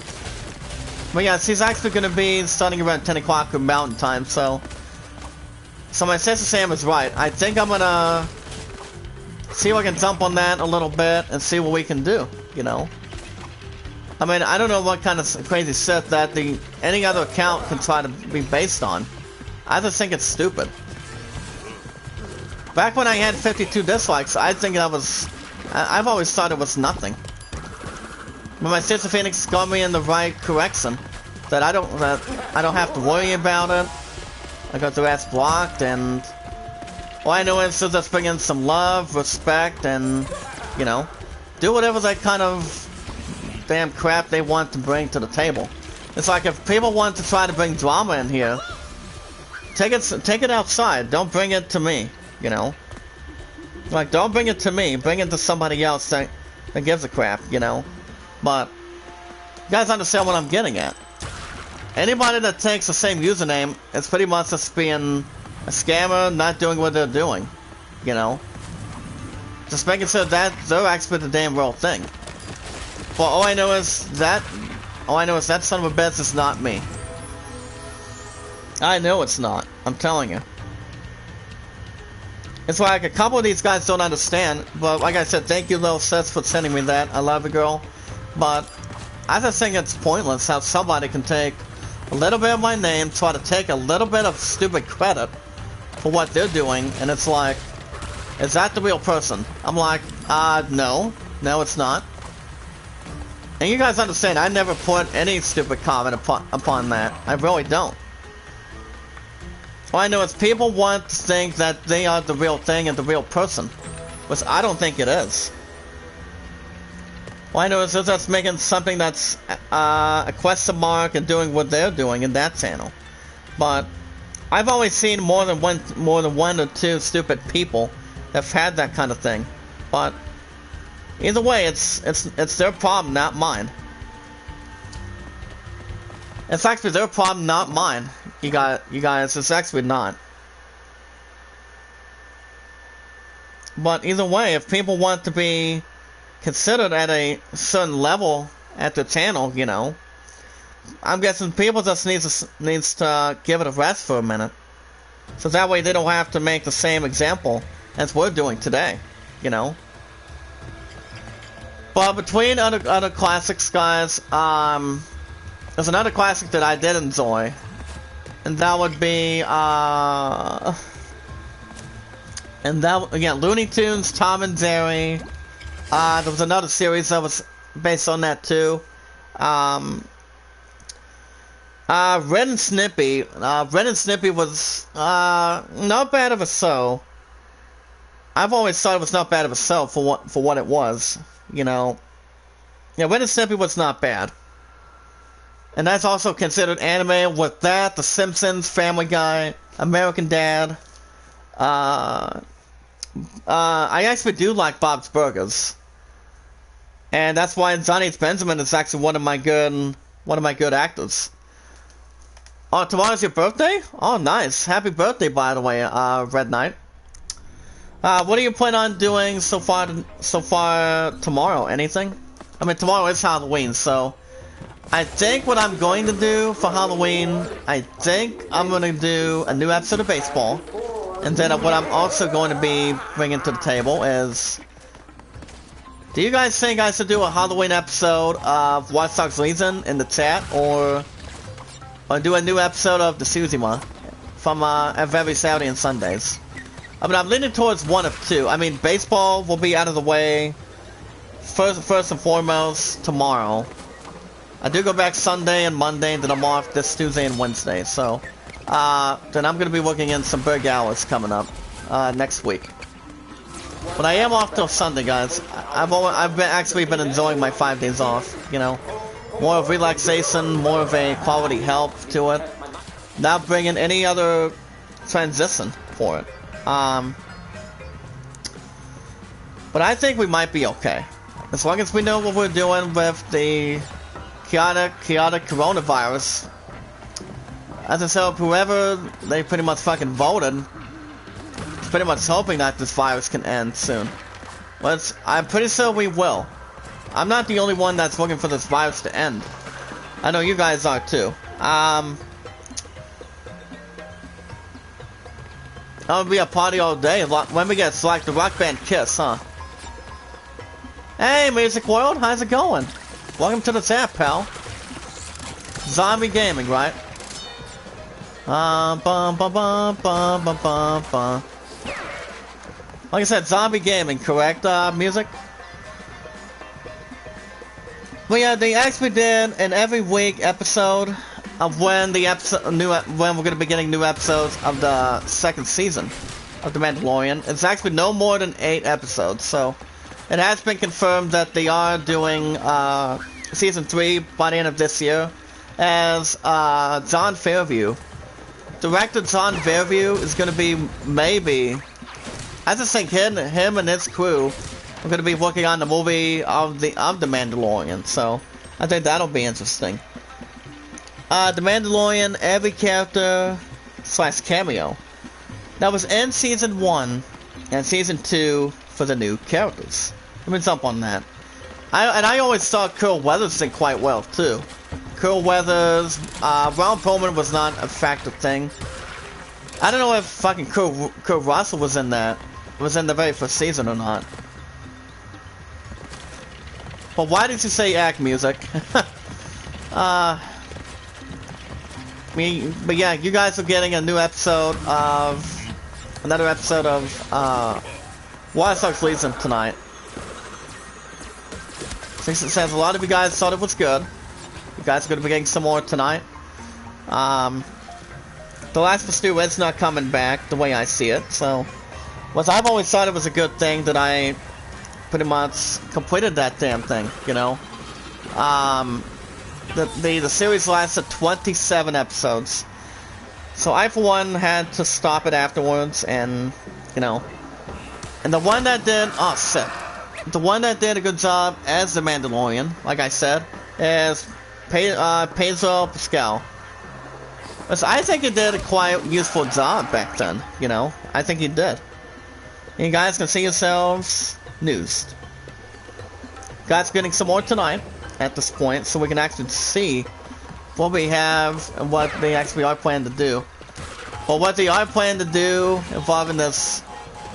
actually going to be starting around 10 o'clock Mountain Time, so my sister Sam is right. I think I'm gonna see if I can jump on that a little bit and see what we can do, you know? I mean, I don't know what kind of crazy set that any other account can try to be based on. I just think it's stupid. Back when I had 52 dislikes, I think I've always thought it was nothing. But my sister Phoenix got me in the right correction, that I don't have to worry about it. I got their ass blocked, and all I know is to just bring in some love, respect, and, you know, do whatever they kind of damn crap they want to bring to the table. It's like if people want to try to bring drama in here, take it outside. Don't bring it to me, you know? Like, don't bring it to me. Bring it to somebody else that gives a crap, you know? But you guys understand what I'm getting at. Anybody that takes the same username is pretty much just being a scammer, not doing what they're doing, you know? Just making sure that they're actually the damn real thing. But all I know is that son of a bitch is not me. I know it's not. I'm telling you. It's like a couple of these guys don't understand, but like I said, thank you, little sis, for sending me that. I love you, girl. But I just think it's pointless how somebody can take a little bit of my name, try to take a little bit of stupid credit for what they're doing, and it's like, is that the real person? I'm like, no. No, it's not. And you guys understand, I never put any stupid comment upon that. I really don't. All I know is people want to think that they are the real thing and the real person, which I don't think it is. All I know is they're just making something that's a question mark and doing what they're doing in that channel. But I've always seen more than one or two stupid people that've had that kind of thing. But either way, it's their problem, not mine. It's actually their problem, not mine. You guys, it's actually not. But either way, if people want to be considered at a certain level at the channel, you know, I'm guessing people just needs to give it a rest for a minute, so that way they don't have to make the same example as we're doing today, you know. But between other classics, guys, there's another classic that I did enjoy, and that would be again, Looney Tunes, Tom and Jerry. There was another series that was based on that too. Ren and Snippy. Ren and Snippy was not bad of a show. I've always thought it was not bad of a show for what it was. You know, yeah, Ren and Snippy was not bad. And that's also considered anime with that, The Simpsons, Family Guy, American Dad. I actually do like Bob's Burgers. And that's why Johnny Benjamin is actually one of my good actors. Oh, tomorrow's your birthday? Oh, nice. Happy birthday, by the way, Red Knight. What are you planning on doing so far tomorrow? Anything? I mean, tomorrow is Halloween, so I think what I'm going to do for Halloween, I think I'm going to do a new episode of baseball. And then what I'm also going to be bringing to the table is, do you guys think I should do a Halloween episode of Watch Dogs Legion in the chat, or do a new episode of the Suzima from every Saturday and Sundays? I mean, I'm leaning towards one of two. I mean, baseball will be out of the way first and foremost tomorrow. I do go back Sunday and Monday, and then I'm off this Tuesday and Wednesday. So then I'm gonna be working in some big hours coming up next week. But I am off till Sunday, guys. I've actually been enjoying my 5 days off. You know, more of relaxation, more of a quality help to it. Not bringing any other transition for it. But I think we might be okay, as long as we know what we're doing with the chaotic coronavirus. As I said, whoever they pretty much fucking voted is pretty much hoping that this virus can end soon. But I'm pretty sure we will. I'm not the only one that's looking for this virus to end. I know you guys are too. I'm gonna be a party all day when we get like the rock band Kiss, huh? Hey, Music World, how's it going? Welcome to the chat, pal. Zombie gaming, right? Like I said, zombie gaming, correct? Music. But yeah, they actually did an every week episode of when we're gonna be getting new episodes of the second season of The Mandalorian. It's actually no more than 8 episodes, so it has been confirmed that they are doing season 3 by the end of this year as John Fairview. Director John Fairview is going to be maybe, I just think him and his crew are going to be working on the movie of the Mandalorian, so I think that'll be interesting. The Mandalorian, every character / cameo that was in season 1 and season 2 for the new characters. Let me jump on that. I always thought Carl Weathers did quite well too. Carl Weathers, Ron Perlman was not a factor thing. I don't know if fucking Kurt Russell was in that. Was in the very first season or not. But why did you say act music? But yeah, you guys are getting a new episode of another episode of Watch Dogs Legion tonight. Since it says a lot of you guys thought it was good, you guys are going to be getting some more tonight. The Last of Us 2 is not coming back the way I see it, so I've always thought it was a good thing that I pretty much completed that damn thing, you know. The series lasted 27 episodes, so I for one had to stop it afterwards, and you know, and the one that did the one that did a good job as the Mandalorian, like I said, is Pedro Pascal. I think he did a quite useful job back then, you know. I think he did. And you guys can see yourselves newsed. Guys, getting some more tonight at this point, so we can actually see what we have and what they actually are planning to do. But what they are planning to do involving this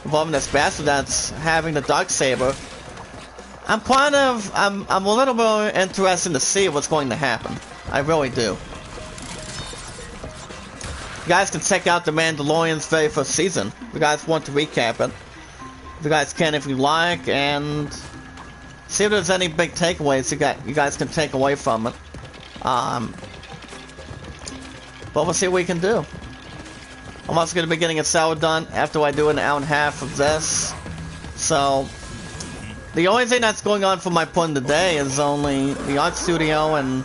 bastard that's having the Darksaber, I'm a little more interested to see what's going to happen. I really do. You guys can check out The Mandalorian's very first season. If you guys want to recap it, if you guys can, if you like, and see if there's any big takeaways you guys can take away from it. But we'll see what we can do. I'm also going to be getting a sour done after I do an hour and a half of this. So the only thing that's going on for my pun today is only the art studio, and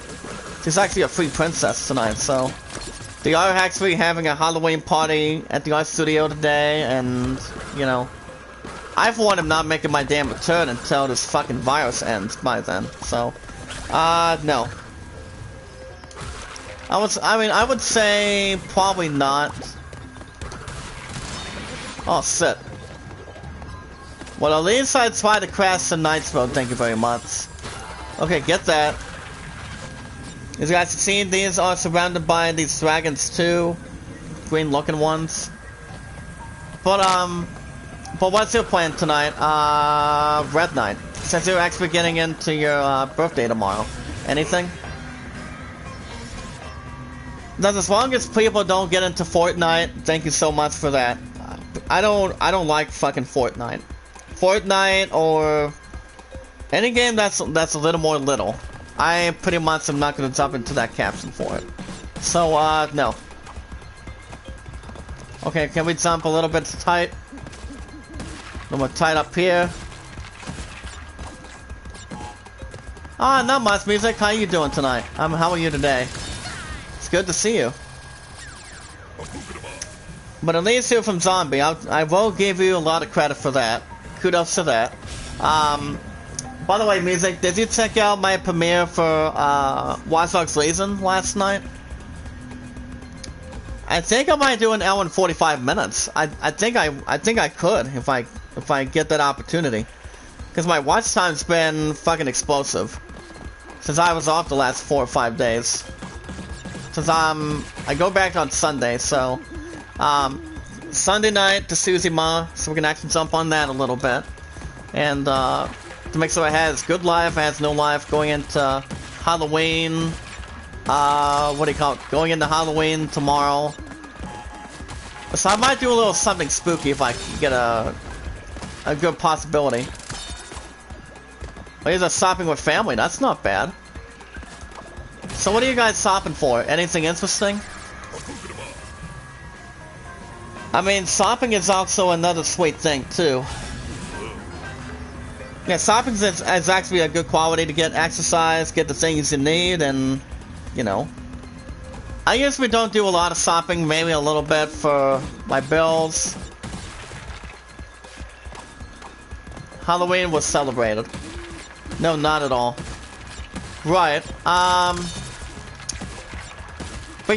there's actually a free princess tonight, so they are actually having a Halloween party at the art studio today, and you know, I for one am not making my damn return until this fucking virus ends by then. So no. I would say probably not. Oh shit. Well, at least I tried to crash the Night's Road, thank you very much. Okay, get that. As you guys have seen, these are surrounded by these dragons too. Green looking ones. But what's your plan tonight? Red Night. Since you're actually getting into your birthday tomorrow. Anything? Now, as long as people don't get into Fortnite, thank you so much for that. I don't like fucking Fortnite. Fortnite or any game that's a little more little. I pretty much am not gonna jump into that caption for it. So no. Okay, can we jump a little bit tight? A little more tight up here. Not much music. How you doing tonight? How are you today? It's good to see you. But at least you're from Zombie. I will give you a lot of credit for that. Kudos to that. By the way, music, did you check out my premiere for Watch Dogs Legion last night? I think I might do an hour and 45 minutes. I think I could if I get that opportunity. Because my watch time's been fucking explosive since I was off the last 4 or 5 days. Since I go back on Sunday, so Sunday night to Susie Ma, so we can actually jump on that a little bit. And to make sure it has good life, it has no life, going into Halloween, what do you call it, going into Halloween tomorrow. So I might do a little something spooky if I can get a good possibility. Oh, he's a shopping with family, that's not bad. So what are you guys shopping for? Anything interesting? I mean, shopping is also another sweet thing, too. Yeah, shopping is actually a good quality to get exercise, get the things you need, and, you know. I usually don't do a lot of shopping, maybe a little bit for my bills. Halloween was celebrated. No, not at all. Right, but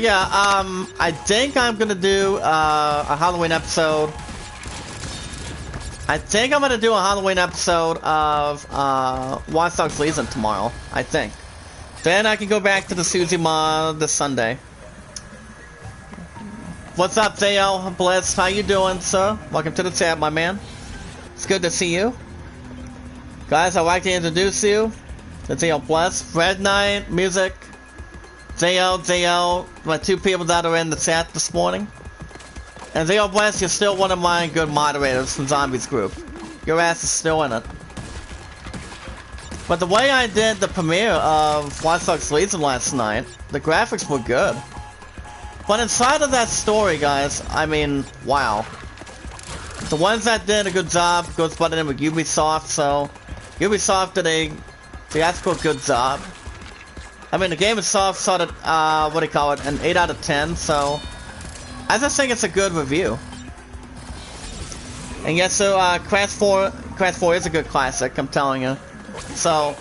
yeah, I think I'm gonna do, a Halloween episode. I think I'm gonna do a Halloween episode of, Watch Dogs Legion tomorrow, I think. Then I can go back to the Susie mod this Sunday. What's up, Theo Blitz? How you doing, sir? Welcome to the chat, my man. It's good to see you. Guys, I'd like to introduce you to Theo Blitz, Red Knight, Music, Theo, my two people that are in the chat this morning. And Theo Blitz, you're still one of my good moderators from Zombies Group. Your ass is still in it. But the way I did the premiere of Watch Dogs Legion last night, the graphics were good. But inside of that story, guys, I mean, wow. The ones that did a good job goes by the name of Ubisoft, so Ubisoft did a theatrical good job. I mean, the game itself started, what do you call it, an 8 out of 10, so I just think it's a good review. And yes, so, Crash 4 is a good classic, I'm telling you. So,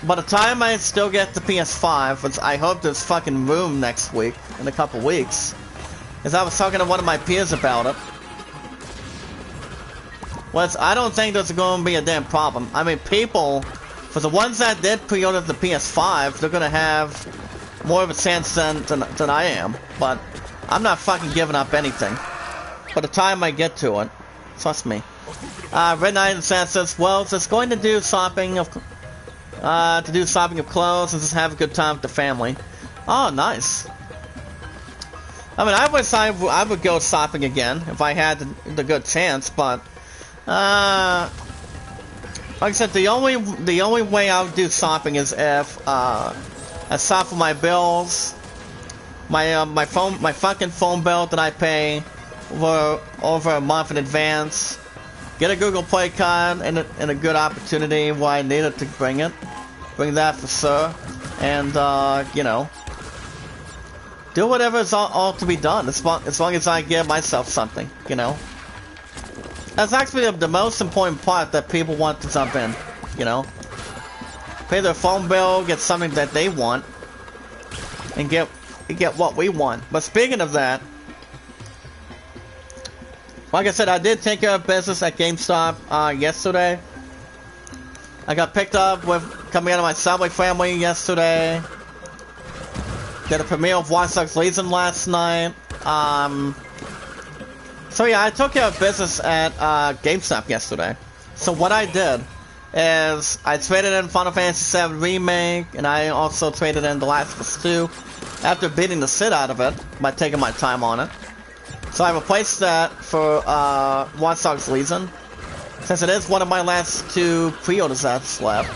by the time I still get the PS5, which I hope there's fucking room next week, in a couple weeks, as I was talking to one of my peers about it, well, I don't think there's going to be a damn problem. I mean, people, for the ones that did pre-order the PS5, they're going to have more of a chance than I am, but I'm not fucking giving up anything. By the time I get to it, trust me. Red Knight says, well, just going to do shopping of clothes and just have a good time with the family. Oh, nice. I mean, I wish I would go shopping again if I had the good chance, but like I said, the only way I would do shopping is if I shop for my bills, my fucking phone bill that I pay over a month in advance. Get a Google Play card and a good opportunity where I need it to bring that for sure, and you know, do whatever is all to be done as long as I give myself something, you know. That's actually the most important part that people want to jump in, you know. Pay their phone bill, get something that they want, and get what we want. But speaking of that, like I said, I did take care of business at GameStop yesterday. I got picked up with coming out of my Subway family yesterday. Did a premiere of Watch Dogs Legion last night. So yeah, I took care of business at GameStop yesterday. So what I did is I traded in Final Fantasy VII Remake, and I also traded in The Last of Us 2 after beating the shit out of it by taking my time on it. So I replaced that for Watch Dogs Legion, since it is one of my last two pre-orders that's left,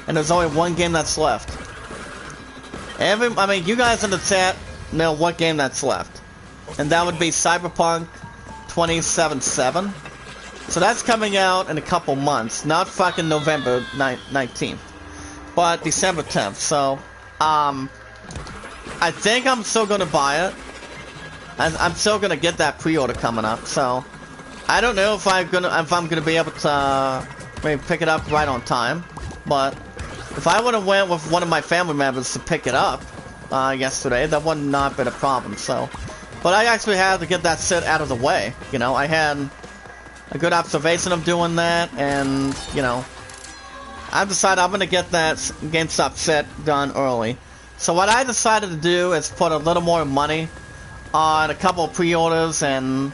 and there's only one game that's left. I mean, you guys in the chat know what game that's left, and that would be Cyberpunk 2077. So that's coming out in a couple months, not fucking November 19th, but December 10th. So, I think I'm still gonna buy it. I'm still gonna get that pre-order coming up. So, I don't know if I'm gonna be able to maybe pick it up right on time. But if I would have went with one of my family members to pick it up yesterday, that would not have been a problem. So, but I actually had to get that set out of the way. You know, I had a good observation of doing that, and you know, I decided I'm gonna get that GameStop set done early. So what I decided to do is put a little more money on a couple of pre-orders, and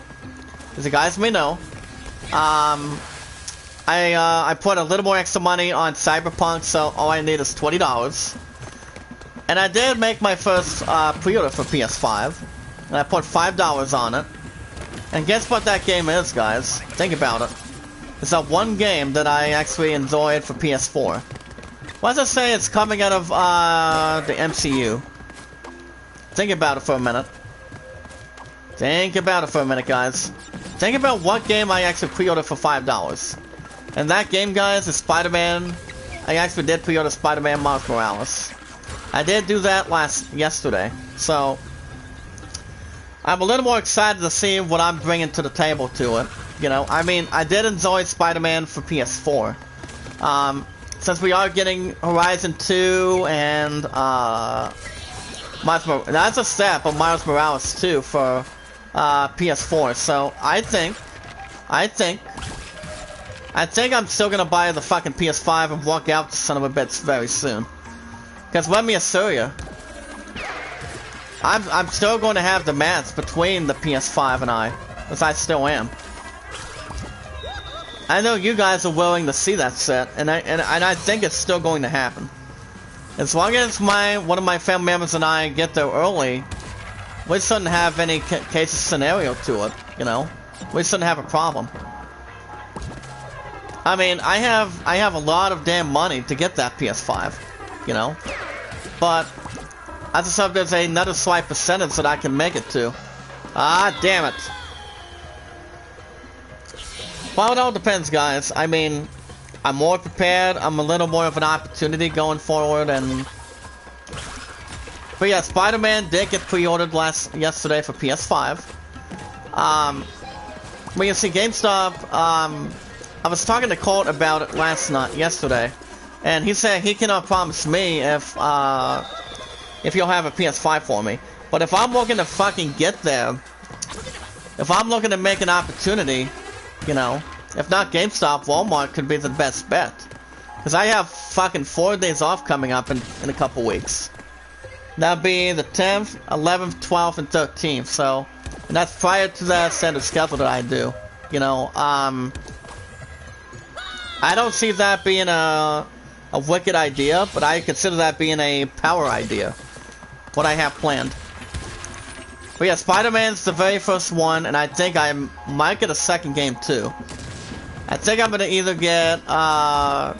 as you guys may know, I put a little more extra money on Cyberpunk, so all I need is $20. And I did make my first pre-order for PS5, and I put $5 on it. And guess what that game is, guys? Think about it. It's that one game that I actually enjoyed for PS4. Why does it say it's coming out of the MCU? Think about it for a minute. Think about it for a minute, guys. Think about what game I actually pre-ordered for $5. And that game, guys, is Spider-Man. I actually did pre-order Spider-Man Miles Morales. I did do that yesterday, so I'm a little more excited to see what I'm bringing to the table to it. You know, I mean, I did enjoy Spider-Man for PS4. Since we are getting Horizon 2 and that's a step of Miles Morales 2 for PS4. So I think I'm still gonna buy the fucking PS5 and walk out, son of a bitch, very soon. Because let me assure you, I'm still going to have the match between the PS5 and I, as I still am. I know you guys are willing to see that set, and I think it's still going to happen. As long as one of my family members and I get there early, we shouldn't have any case scenario to it. You know, we shouldn't have a problem. I mean, I have a lot of damn money to get that PS5, you know, but I just hope there's another slight percentage that I can make it to. Ah, damn it. Well, it all depends, guys. I mean, I'm more prepared. I'm a little more of an opportunity going forward, and but yeah, Spider-Man did get pre-ordered yesterday for PS5. But you see, GameStop. I was talking to Colt about it yesterday, and he said he cannot promise me if you'll have a PS5 for me. But if I'm looking to fucking get there, if I'm looking to make an opportunity, you know, if not GameStop, Walmart could be the best bet. Because I have fucking 4 days off coming up in a couple weeks. That'll be the 10th, 11th, 12th, and 13th. So, and that's prior to the standard schedule that I do. You know, I don't see that being a wicked idea, but I consider that being a power idea. What I have planned. But yeah, Spider-Man's the very first one, and I think I might get a second game too. I think I'm gonna either get, I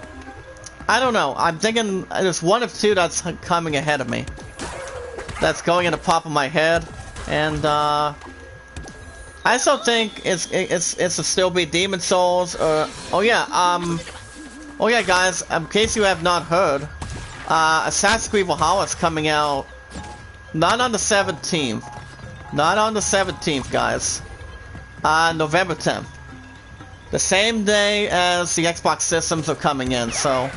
don't know. I'm thinking there's one of two that's coming ahead of me. That's going in the top of my head, and I still think it's to still be Demon Souls or oh yeah guys, in case you have not heard, Assassin's Creed Valhalla is coming out not on the 17th, guys, November 10th, the same day as the Xbox systems are coming in. So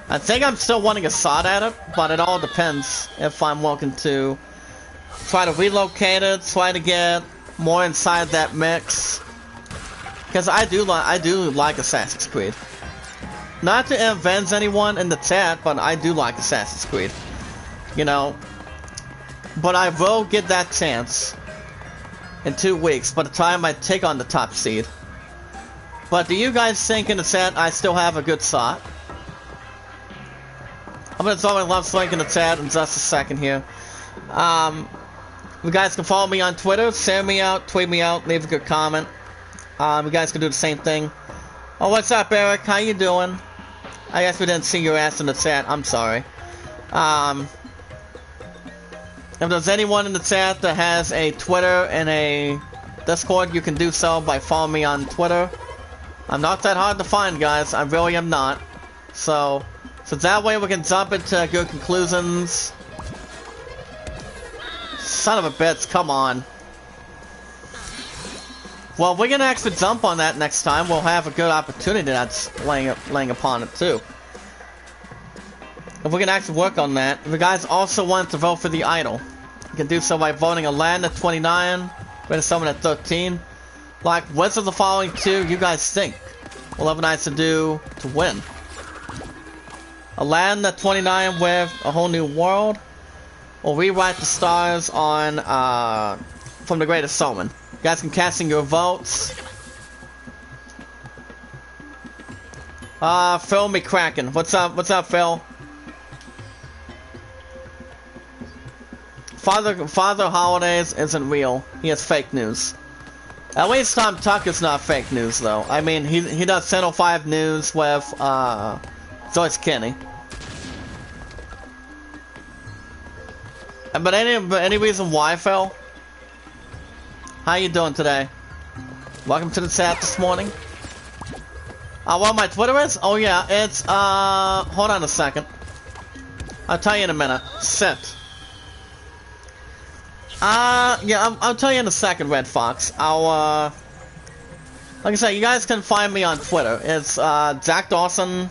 I think I'm still wanting a shot at it, but it all depends if I'm looking to try to relocate it, try to get more inside that mix. Because I do like Assassin's Creed. Not to avenge anyone in the chat, but I do like Assassin's Creed. You know, but I will get that chance in 2 weeks by the time I take on the top seed. But do you guys think in the chat I still have a good shot? I'm gonna throw my love link in the chat in just a second here. You guys can follow me on Twitter, send me out, tweet me out, leave a good comment. You guys can do the same thing. Oh, what's up, Eric? How you doing? I guess we didn't see your ass in the chat. I'm sorry. If there's anyone in the chat that has a Twitter and a Discord, you can do so by following me on Twitter. I'm not that hard to find, guys. I really am not. So that way we can jump into good conclusions. Son of a bitch, come on. Well, we're gonna actually jump on that next time. We'll have a good opportunity that's laying upon it too. If we can actually work on that. If you guys also want to vote for the idol, you can do so by voting a land at 29, Red Summon at 13. Like, which of the following two you guys think will have a nice to do to win? A land at 29 with a whole new world, or rewrite the stars on from the Greatest Showman. You guys can cast in your votes. Phil McCracken. What's up? What's up, Phil? Father Holidays isn't real. He has fake news. At least Tom Tucker's not fake news, though. I mean, he does Channel 5 News with Joyce Kinney. But any reason why, Phil? How you doing today? Welcome to the chat this morning. What my Twitter is? Oh yeah, it's, hold on a second. I'll tell you in a minute. Sit. Yeah, I'll tell you in a second, Red Fox. Like I said, you guys can find me on Twitter. It's, Zach Dawson.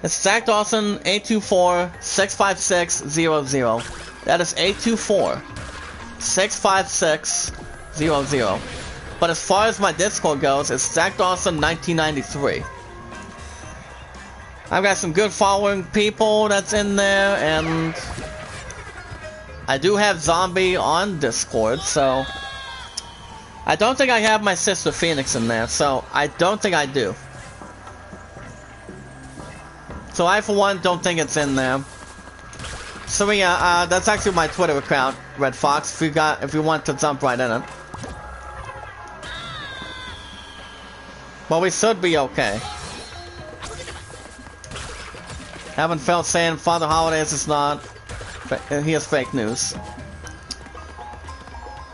It's Zach Dawson 824-656-00. That is 824-656-00. But as far as my Discord goes, it's Zach Dawson 1993. I've got some good following people that's in there, and I do have Zombie on Discord, so I don't think I have my sister Phoenix in there, so I don't think I do. So I, for one, don't think it's in there. So yeah, that's actually my Twitter account, Red Fox. If you want to jump right in it. Well, we should be okay. Haven't felt saying Father Holidays is not. He has fake news.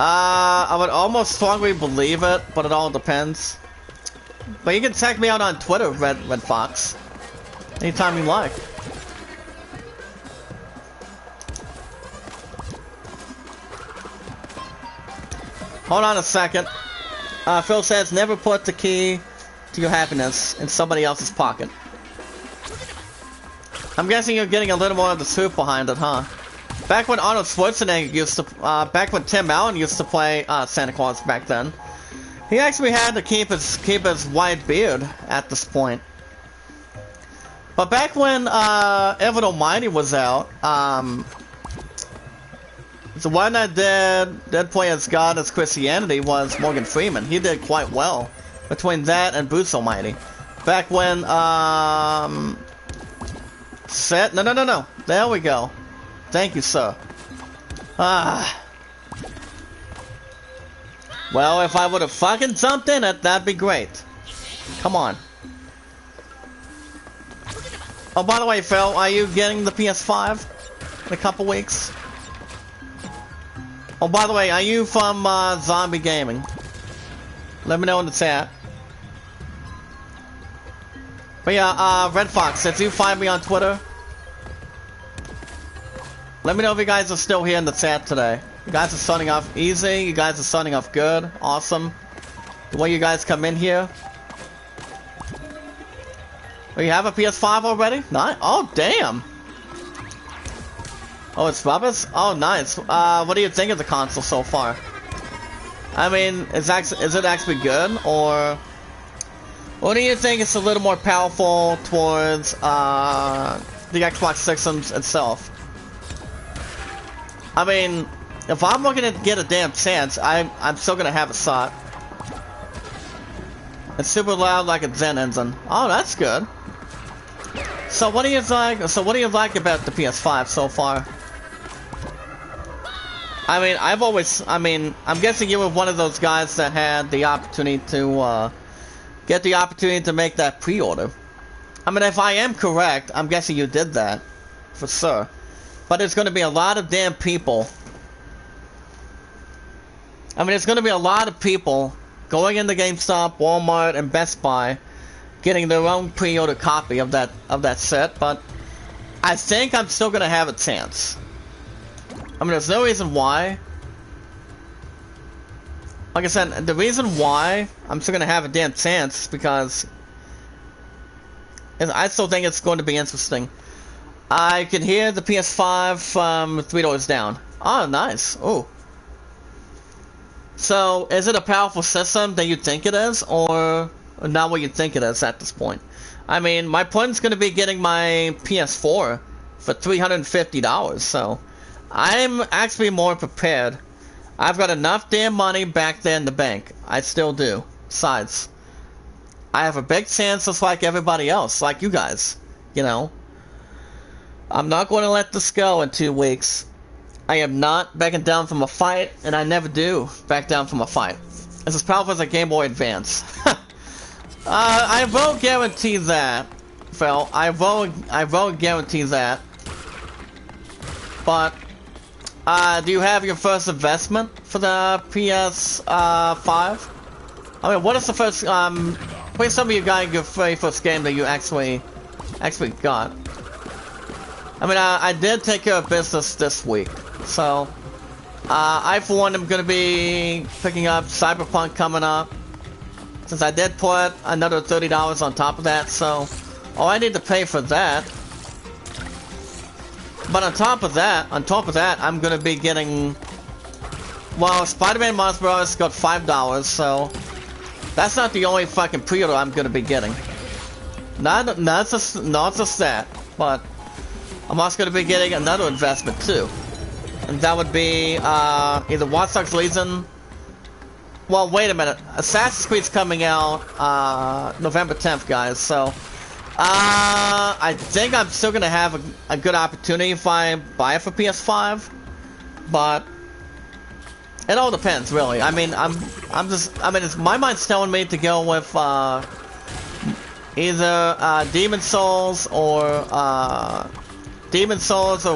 I would almost strongly believe it, but it all depends. But you can check me out on Twitter, Red Fox. Anytime you like. Hold on a second. Phil says, never put the key to your happiness in somebody else's pocket. I'm guessing you're getting a little more of the truth behind it, huh? Back when Arnold Schwarzenegger used to, back when Tim Allen used to play Santa Claus back then, he actually had to keep his white beard at this point. But back when Evan Almighty was out, the one that did play as God as Christianity was Morgan Freeman. He did quite well between that and Bruce Almighty. Back when no. There we go. Thank you, sir. Well, if I would have fucking jumped in it, that'd be great. Come on. Oh, by the way, Phil, are you getting the PS5 in a couple weeks? Oh, by the way, are you from Zombie Gaming? Let me know in the chat. But yeah, Red Fox, if you find me on Twitter, let me know if you guys are still here in the chat today. You guys are starting off easy, you guys are starting off good, awesome. The way you guys come in here. Oh, you have a PS5 already? Nice. Oh, damn. Oh, it's rubbish? Oh, nice. What do you think of the console so far? I mean, is it actually good, or do you think it's a little more powerful towards the Xbox systems itself? I mean, if I'm looking to get a damn chance, I'm still gonna have a shot. It's super loud like a Zen engine. Oh, that's good. So what do you like? So what do you like about the PS5 so far? I mean, I'm guessing you were one of those guys that had the opportunity to get the opportunity to make that pre-order. I mean, if I am correct, I'm guessing you did that for sure. But there's going to be a lot of damn people. I mean, there's going to be a lot of people going into GameStop, Walmart, and Best Buy, getting their own pre-order copy of that set. But I think I'm still going to have a chance. I mean, there's no reason why. Like I said, the reason why I'm still gonna have a damn chance is because I still think it's going to be interesting. I can hear the PS5 from 3 doors down. Oh, nice. Oh. So, is it a powerful system that you think it is, or not what you think it is at this point? I mean, my plan's gonna be getting my PS4 for $350, so I'm actually more prepared. I've got enough damn money back there in the bank. I still do. Besides, I have a big chance just like everybody else, like you guys. You know, I'm not going to let this go in 2 weeks. I am not backing down from a fight, and I never do back down from a fight. It's as powerful as a Game Boy Advance. I won't guarantee that, Phil. I won't guarantee that. But do you have your first investment for the PS5? I mean, what is the first, please tell me you got your very first game that you actually got. I mean, I did take care of business this week, so, I for one am gonna be picking up Cyberpunk coming up, since I did put another $30 on top of that, so, I need to pay for that. But on top of that, I'm gonna be getting, well, Spider-Man Miles Morales got $5, so that's not the only fucking pre-order I'm gonna be getting. Not just that, but I'm also gonna be getting another investment too, and that would be either Watch Dogs Legion. Well, wait a minute, Assassin's Creed's coming out November 10th, guys. So I think I'm still gonna have a good opportunity if I buy it for PS5, but it all depends, really. I mean, my mind's telling me to go with either Demon Souls or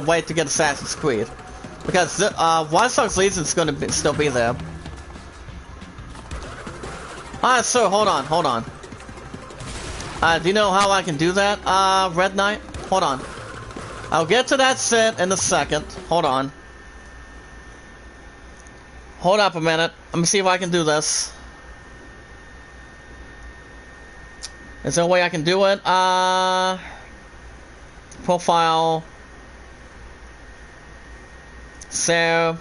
wait to get Assassin's Creed, because Watch Dogs Legion's gonna still be there. So hold on. Do you know how I can do that, Red Knight? Hold on. I'll get to that set in a second. Hold on. Hold up a minute. Let me see if I can do this. Is there a way I can do it? Profile. So.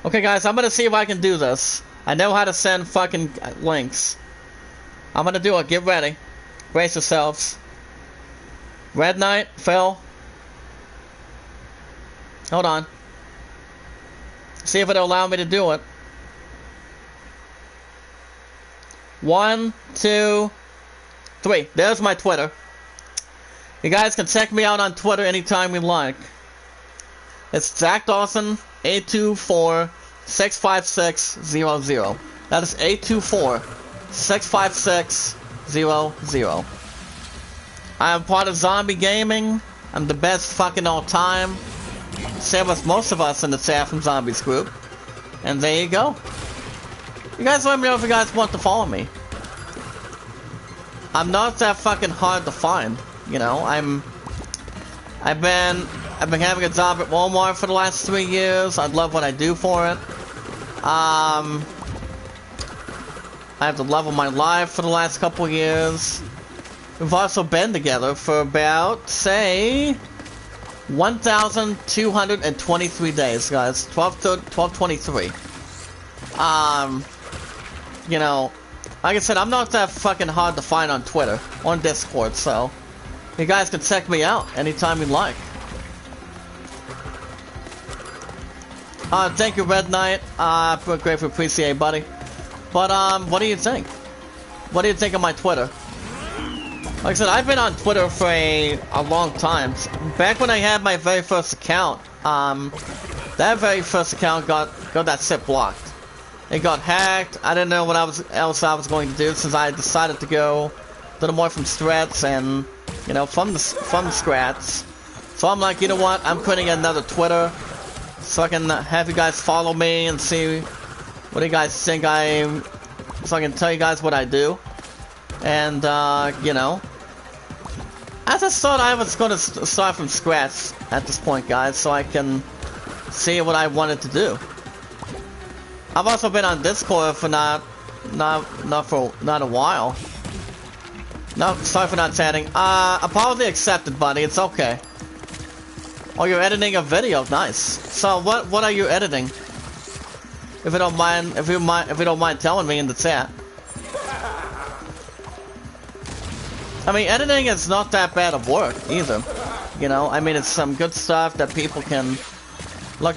Okay, guys, I'm gonna see if I can do this. I know how to send fucking links. I'm gonna do it. Get ready. Brace yourselves. Red Knight, Phil. Hold on. See if it'll allow me to do it. 1, 2, 3. There's my Twitter. You guys can check me out on Twitter anytime you like. It's Zach Dawson 824-656-00. That is 824-656-00. I am part of Zombie Gaming. I'm the best fucking all time. Same with most of us in the Chat from Zombies group. And there you go. You guys let me know if you guys want to follow me. I'm not that fucking hard to find, you know. I've been having a job at Walmart for the last 3 years. I love what I do for it. I have the love of my life for the last couple of years. We've also been together for about, say, 1,223 days, guys. 1223. You know, like I said, I'm not that fucking hard to find on Twitter, on Discord, so you guys can check me out anytime you like. Thank you, Red Knight. Grateful, appreciate, buddy. But, what do you think? What do you think of my Twitter? Like I said, I've been on Twitter for a long time. Back when I had my very first account, that very first account got that shit blocked. It got hacked. I didn't know what else I was going to do, since I decided to go a little more from threats and, you know, from scratch. So I'm like, you know what? I'm creating another Twitter, so I can have you guys follow me and see what you guys think so I can tell you guys what I do. And, you know, I just thought I was going to start from scratch at this point, guys, so I can see what I wanted to do. I've also been on Discord for not a while. No, sorry for not chatting. Apology accepted, buddy. It's okay. Oh, you're editing a video. Nice. So what are you editing? If you don't mind telling me in the chat. I mean, editing is not that bad of work either. You know, I mean, it's some good stuff that people can look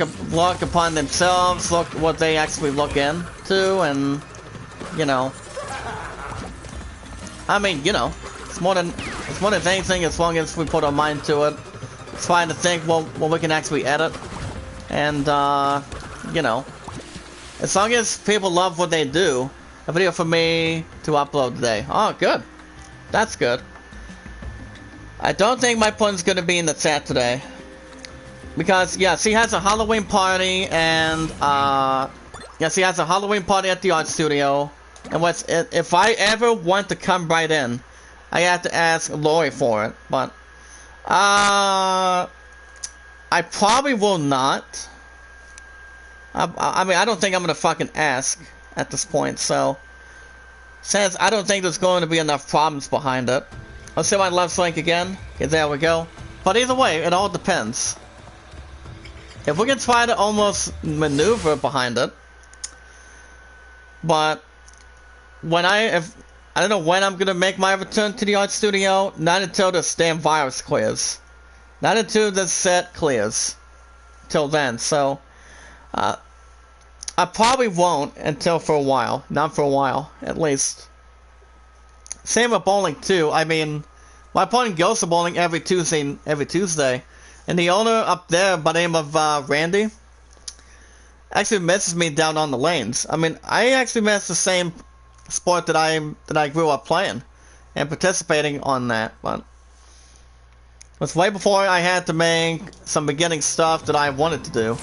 upon themselves, look what they actually look into, and, you know, I mean, you know, it's more than anything. As long as we put our mind to it, it's fine to think what we can actually edit, and you know, as long as people love what they do, a video for me to upload today. Oh, good. That's good. I don't think my pun's gonna be in the chat today. Because, yeah, she has a Halloween party, and, Yes, he has a Halloween party at the art studio. And if I ever want to come right in, I have to ask Lori for it. But I probably will not. I mean, I don't think I'm gonna fucking ask at this point. So since I don't think there's going to be enough problems behind it, let's see my left link again. Okay, there we go. But either way, it all depends. If we can try to almost maneuver behind it, but I don't know when I'm gonna make my return to the art studio. Not until this damn virus clears. Not until this set clears. Till then, so I probably won't until for a while. Not for a while, at least. Same with bowling too. I mean, my opponent goes to bowling every Tuesday, and the owner up there by the name of Randy actually misses me down on the lanes. I mean, I actually miss the same sport that I grew up playing and participating on that, but it was way before I had to make some beginning stuff that I wanted to do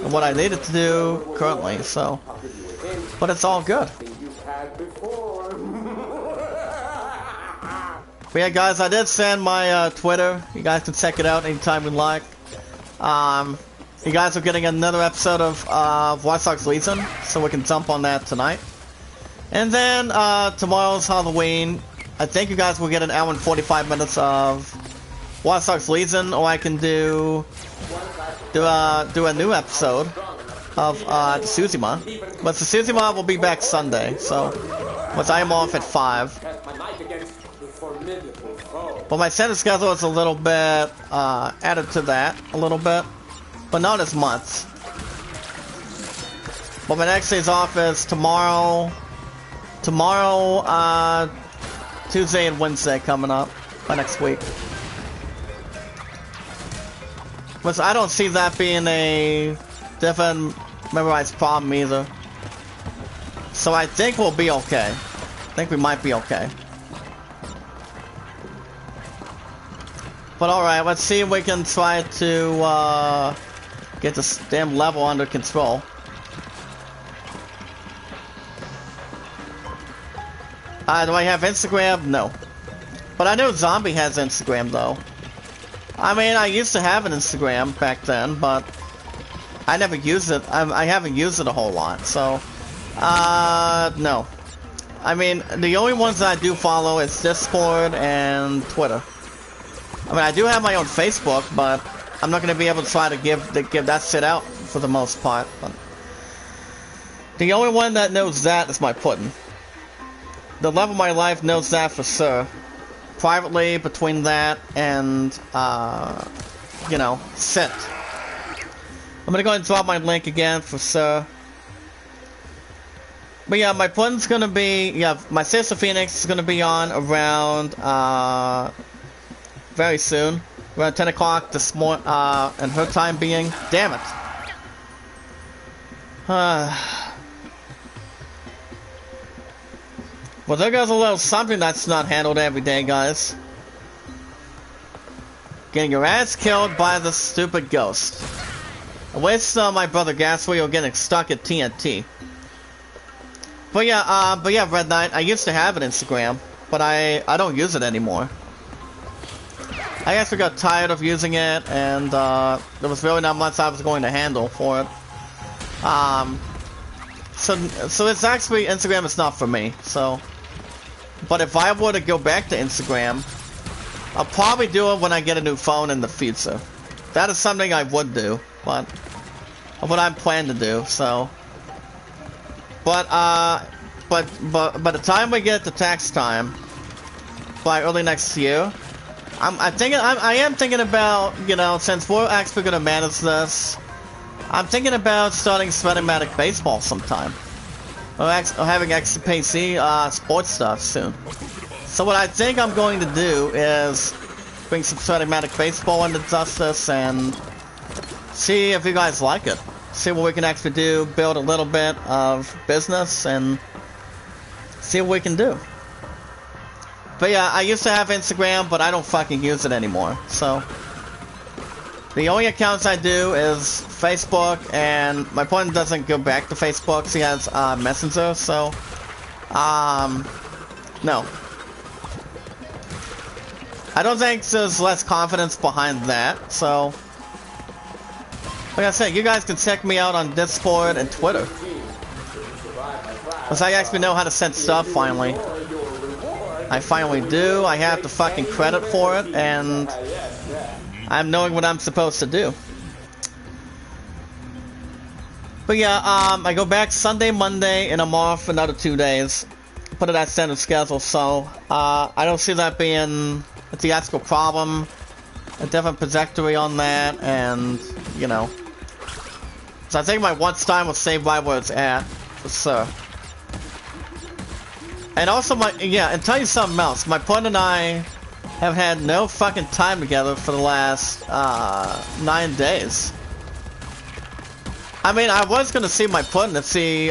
and what I needed to do currently, so, but it's all good. But yeah, guys, I did send my Twitter. You guys can check it out anytime you like. You guys are getting another episode of Watch Dogs Legion, so we can jump on that tonight. And then tomorrow's Halloween. I think you guys will get an hour and 45 minutes of Watch Dogs Legion, or I can do a new episode of Tsushima. But Tsushima will be back Sunday, so which I am off at 5. But my center schedule is a little bit added to that a little bit, but not as much. But my next day's off is tomorrow, Tuesday and Wednesday coming up by next week. Which I don't see that being a different memorized problem either. So I think we'll be okay. I think we might be okay. But alright, let's see if we can try to get this damn level under control. Do I have Instagram? No. But I know Zombie has Instagram though. I mean, I used to have an Instagram back then, but I never used it. I haven't used it a whole lot, so no. I mean, the only ones that I do follow is Discord and Twitter. I mean, I do have my own Facebook, but I'm not going to be able to try to give that shit out for the most part. But the only one that knows that is my pudding. The love of my life knows that for sure. Privately, between that and, you know, Sit. I'm going to go ahead and drop my link again for sure. But yeah, my pudding's going to be, yeah, my sister Phoenix is going to be on around, very soon, around 10 o'clock this morning, and her time being, damn it. Well, there goes a little something that's not handled every day, guys. Getting your ass killed by the stupid ghost. I wish my brother Gasly were getting stuck at TNT. But yeah, Red Knight, I used to have an Instagram, but I don't use it anymore. I actually got tired of using it, and there was really not much I was going to handle for it. So it's actually, Instagram is not for me, so. But if I were to go back to Instagram, I'll probably do it when I get a new phone in the future. That is something I would do, but what I'm planning to do, so. But by the time we get to tax time, by early next year, I am thinking about, you know, since we're actually gonna manage this, I'm thinking about starting Cinematic Baseball sometime. Or having XPC sports stuff soon. So what I think I'm going to do is bring some Cinematic Baseball into Justice and see if you guys like it. See what we can actually do, build a little bit of business, and see what we can do. But yeah, I used to have Instagram, but I don't fucking use it anymore, so. The only accounts I do is Facebook, and my opponent doesn't go back to Facebook, so he has Messenger, so, no. I don't think there's less confidence behind that, so, like I said, you guys can check me out on Discord and Twitter. Because I actually know how to send stuff, finally. I finally do. I have the fucking credit for it, and I'm knowing what I'm supposed to do. But yeah, I go back Sunday, Monday, and I'm off for another 2 days. Put it at standard schedule, so I don't see that being a theatrical problem. A different trajectory on that, and, you know. So I think my watch time will save right where it's at, for sure. And also and tell you something else, my opponent and I have had no fucking time together for the last 9 days. I mean, I was gonna see my opponent and see,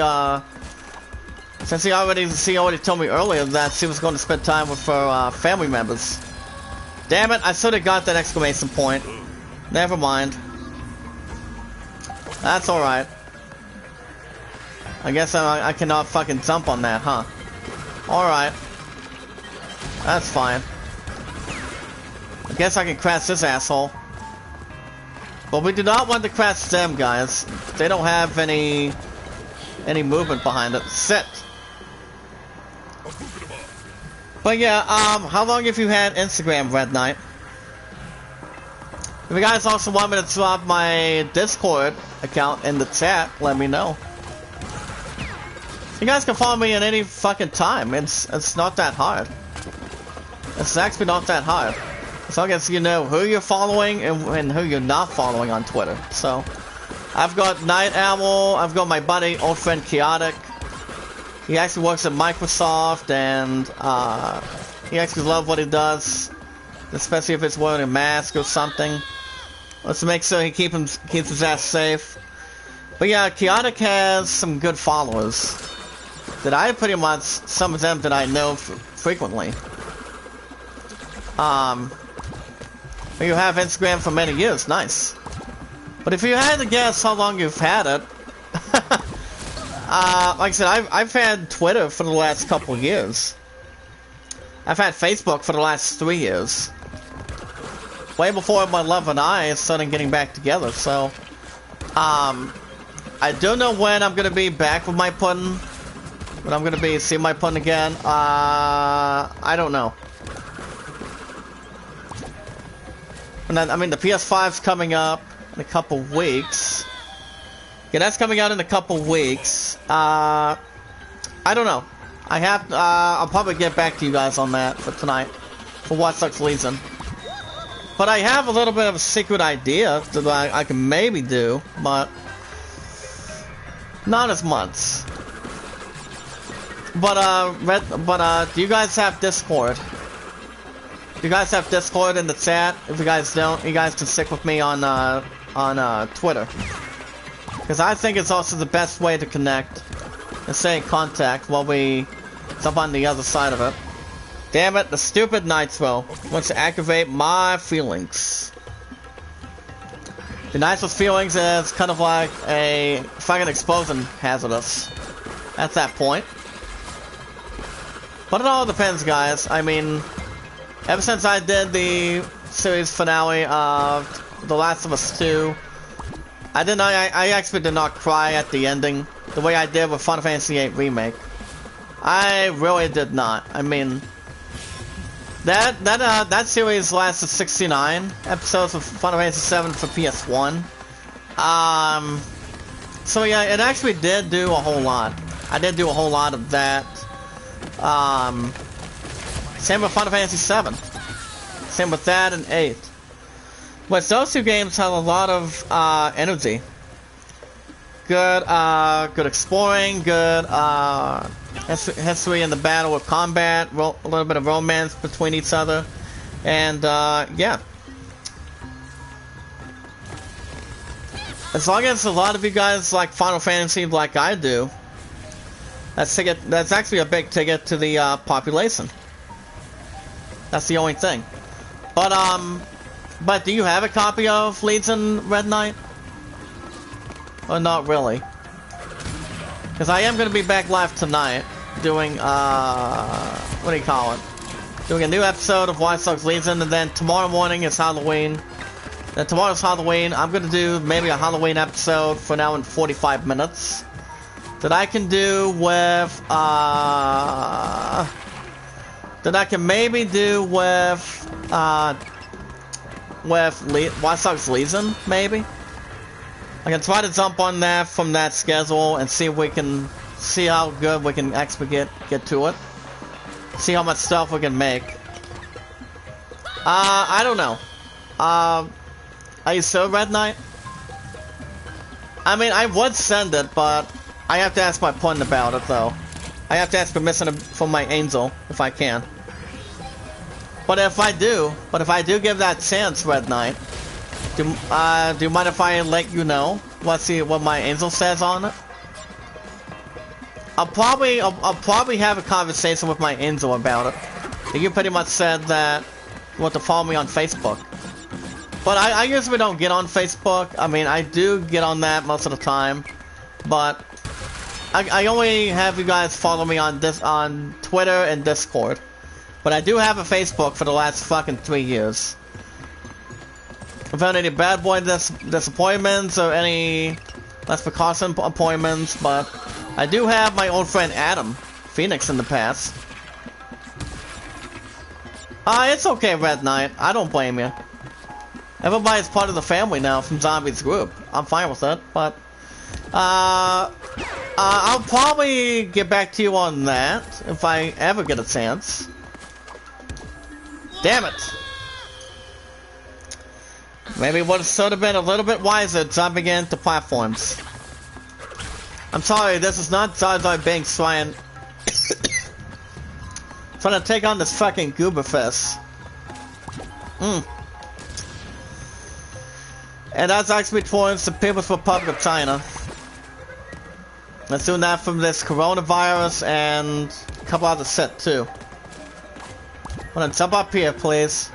since he already told me earlier that she was going to spend time with her family members. Damn it, I should have got that exclamation point. Never mind. That's alright. I guess I cannot fucking jump on that, huh? Alright. That's fine. I guess I can crash this asshole. But we do not want to crash them, guys. They don't have any movement behind it. Sit! But yeah, how long have you had Instagram, Red Knight? If you guys also want me to drop my Discord account in the chat, let me know. You guys can follow me at any fucking time. It's not that hard. It's actually not that hard. As long as you know who you're following and who you're not following on Twitter. So, I've got Night Owl, I've got my buddy, old friend Chaotic. He actually works at Microsoft, and he actually loves what he does. Especially if it's wearing a mask or something. Let's make sure he keeps his ass safe. But yeah, Chaotic has some good followers. That I pretty much, some of them that I know frequently. You have Instagram for many years, nice. But if you had to guess how long you've had it, like I said, I've had Twitter for the last couple of years. I've had Facebook for the last 3 years. Way before my love and I started getting back together, so... I don't know when I'm gonna be back with my pudding. When I'm gonna be seeing my pudding again. I don't know. And then, I mean, the PS5's coming up in a couple weeks. Yeah, that's coming out in a couple weeks. I don't know. I'll probably get back to you guys on that for tonight. For what such reason. But I have a little bit of a secret idea that I can maybe do, but not as much. But do you guys have Discord? Do you guys have Discord in the chat? If you guys don't, you guys can stick with me on Twitter. Because I think it's also the best way to connect and stay in contact while we jump on the other side of it. Damn it, the stupid Nitro wants to activate my feelings. The Nitro's feelings is kind of like a fucking explosion hazardous at that point. But it all depends, guys. I mean, ever since I did the series finale of The Last of Us 2, I actually did not cry at the ending the way I did with Final Fantasy VIII Remake. I really did not. I mean, that series lasted 69 episodes of Final Fantasy VII for PS1. So yeah, it actually did do a whole lot. I did do a whole lot of that. Same with Final Fantasy VII. Same with that and 8. But those two games have a lot of energy. Good exploring, good history in the battle with combat, a little bit of romance between each other, and yeah. As long as a lot of you guys like Final Fantasy like I do, that's actually a big ticket to the population. That's the only thing. But But do you have a copy of Legion Red Knight? Or not really? Because I am going to be back live tonight doing, what do you call it? Doing a new episode of Watch Dogs Legion, and then tomorrow morning is Halloween. Then tomorrow's Halloween. I'm going to do maybe a Halloween episode for now in 45 minutes. That I can do with, that I can maybe do with Watch Dogs Legion, maybe? I can try to jump on that from that schedule and see if we can, see how good we can actually get to it. See how much stuff we can make. I don't know. Are you still Red Knight? I mean, I would send it, but I have to ask my opponent about it, though. I have to ask permission from my angel, if I can. But if I do give that chance, Red Knight, do you mind if I let you know what my angel says on it? I'll probably have a conversation with my angel about it. You pretty much said that you want to follow me on Facebook. But I usually don't get on Facebook. I mean, I do get on that most of the time, but I only have you guys follow me on Twitter and Discord. But I do have a Facebook for the last fucking 3 years. Without any bad boy disappointments or any less precaution appointments, but I do have my old friend Adam Phoenix in the past. It's okay, Red Knight. I don't blame you. Everybody's part of the family now from Zombie's group. I'm fine with it, but I'll probably get back to you on that if I ever get a chance. Damn it! Maybe it would have sort of been a little bit wiser jumping into platforms. I'm sorry, this is not Jar Jar Binks trying to take on this fucking Gooberfist. And that's actually towards the People's Republic of China. Let's do that from this coronavirus and a couple other shit too. Wanna jump up here, please?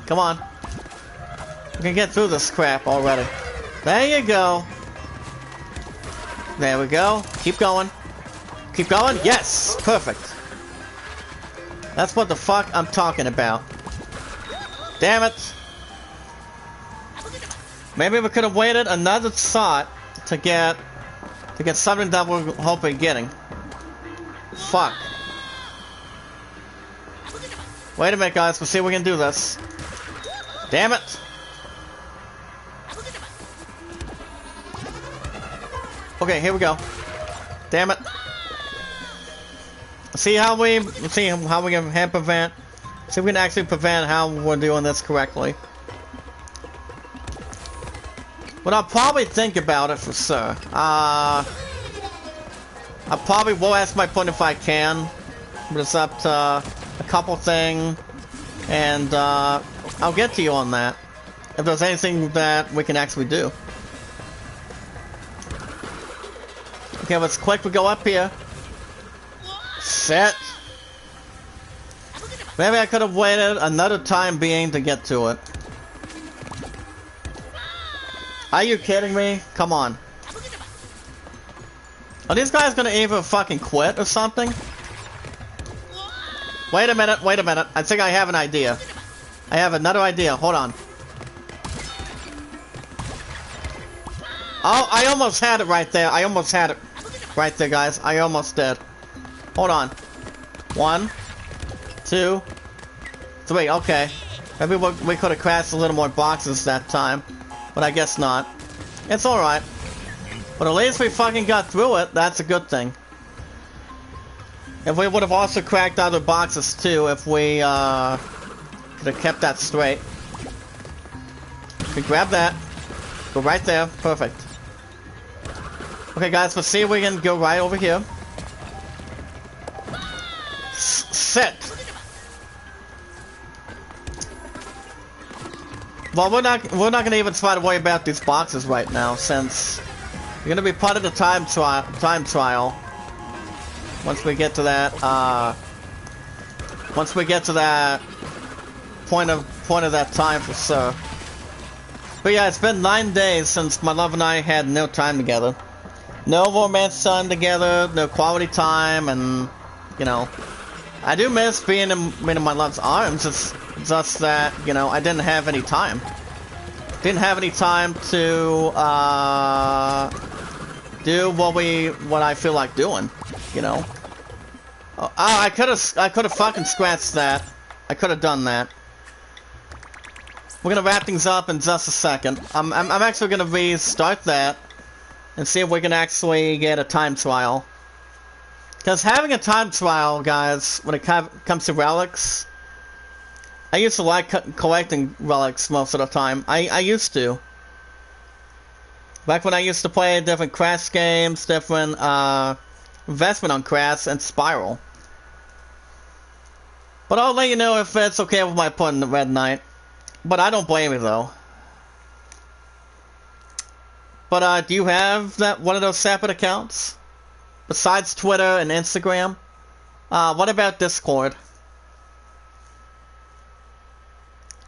Come on. We can get through this crap already. There you go. There we go. Keep going. Keep going. Yes! Perfect. That's what the fuck I'm talking about. Damn it. Maybe we could have waited another shot to get something that we're hoping getting. Fuck. Wait a minute, guys. We'll see if we can do this. Damn it. Okay, here we go. Damn it. See how we can prevent. See if we can actually prevent how we're doing this correctly. But I'll probably think about it for sure. I probably will ask my opponent if I can. But it's up to a couple things. And I'll get to you on that. If there's anything that we can actually do. Okay, let's quickly go up here. Set. Maybe I could have waited another time being to get to it. Are you kidding me? Come on. Are these guys gonna either fucking quit or something? Wait a minute, wait a minute. I think I have an idea. I have another idea. Hold on. Oh, I almost had it right there. I almost had it right there, guys. I almost did. Hold on. 1, 2, 3. Okay. Maybe we could have crashed a little more boxes that time. But I guess not. It's alright. But at least we fucking got through it. That's a good thing. If we would have also cracked other boxes too, if we could have kept that straight. Okay, grab that. Go right there. Perfect. Okay, guys, let's see if we can go right over here. Sit. Well, we're not gonna even try to worry about these boxes right now, since we're gonna be part of the time trial. Once we get to that, point of that time for sure. But yeah, it's been 9 days since my love and I had no time together. No romance time together, no quality time, and, you know, I do miss being in my love's arms. It's just that, you know, I didn't have any time. Didn't have any time to, do what I feel like doing, you know. Oh, I could have fucking scratched that. I could have done that. We're gonna wrap things up in just a second. I'm actually gonna restart that and see if we can actually get a time trial. Because having a time trial, guys, when it comes to relics, I used to like collecting relics most of the time. I used to. Back when I used to play different Crash games, different investment on Crash and Spiral. But I'll let you know if it's okay with my opponent, Red Knight. But I don't blame you, though. But, do you have one of those separate accounts? Besides Twitter and Instagram? What about Discord?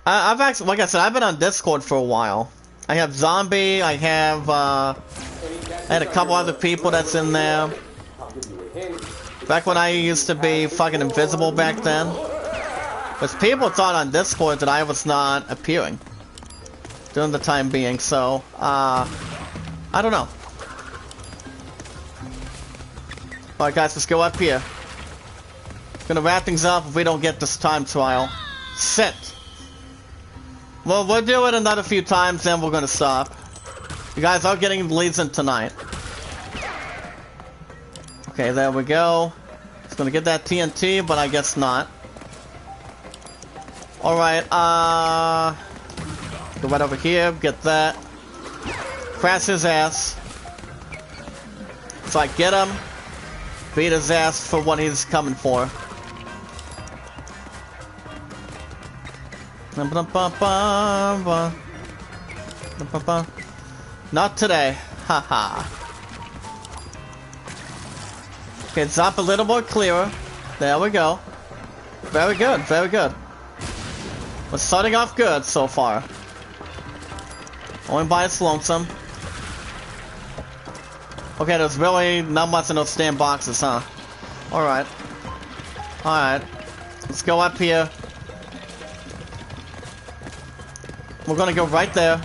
I've actually, like I said, I've been on Discord for a while. I have Zombie, I have, I had a couple other people that's in there. Back when I used to be fucking invisible back then. Because people thought on Discord that I was not appearing during the time being, so, I don't know. Alright guys, let's go up here. Gonna wrap things up if we don't get this time trial. Sit! Well, we'll do it another few times, then we're gonna stop. You guys are getting leads in tonight. Okay, there we go. It's gonna get that TNT, but I guess not. Alright, go right over here, get that. Crash his ass. So I get him, beat his ass for what he's coming for. Not today, haha. Okay, it's up a little more clearer. There we go. Very good, very good. We're starting off good so far. Only by its lonesome. Okay, there's really not much in those stand boxes, huh? Alright. Alright. Let's go up here. We're gonna go right there.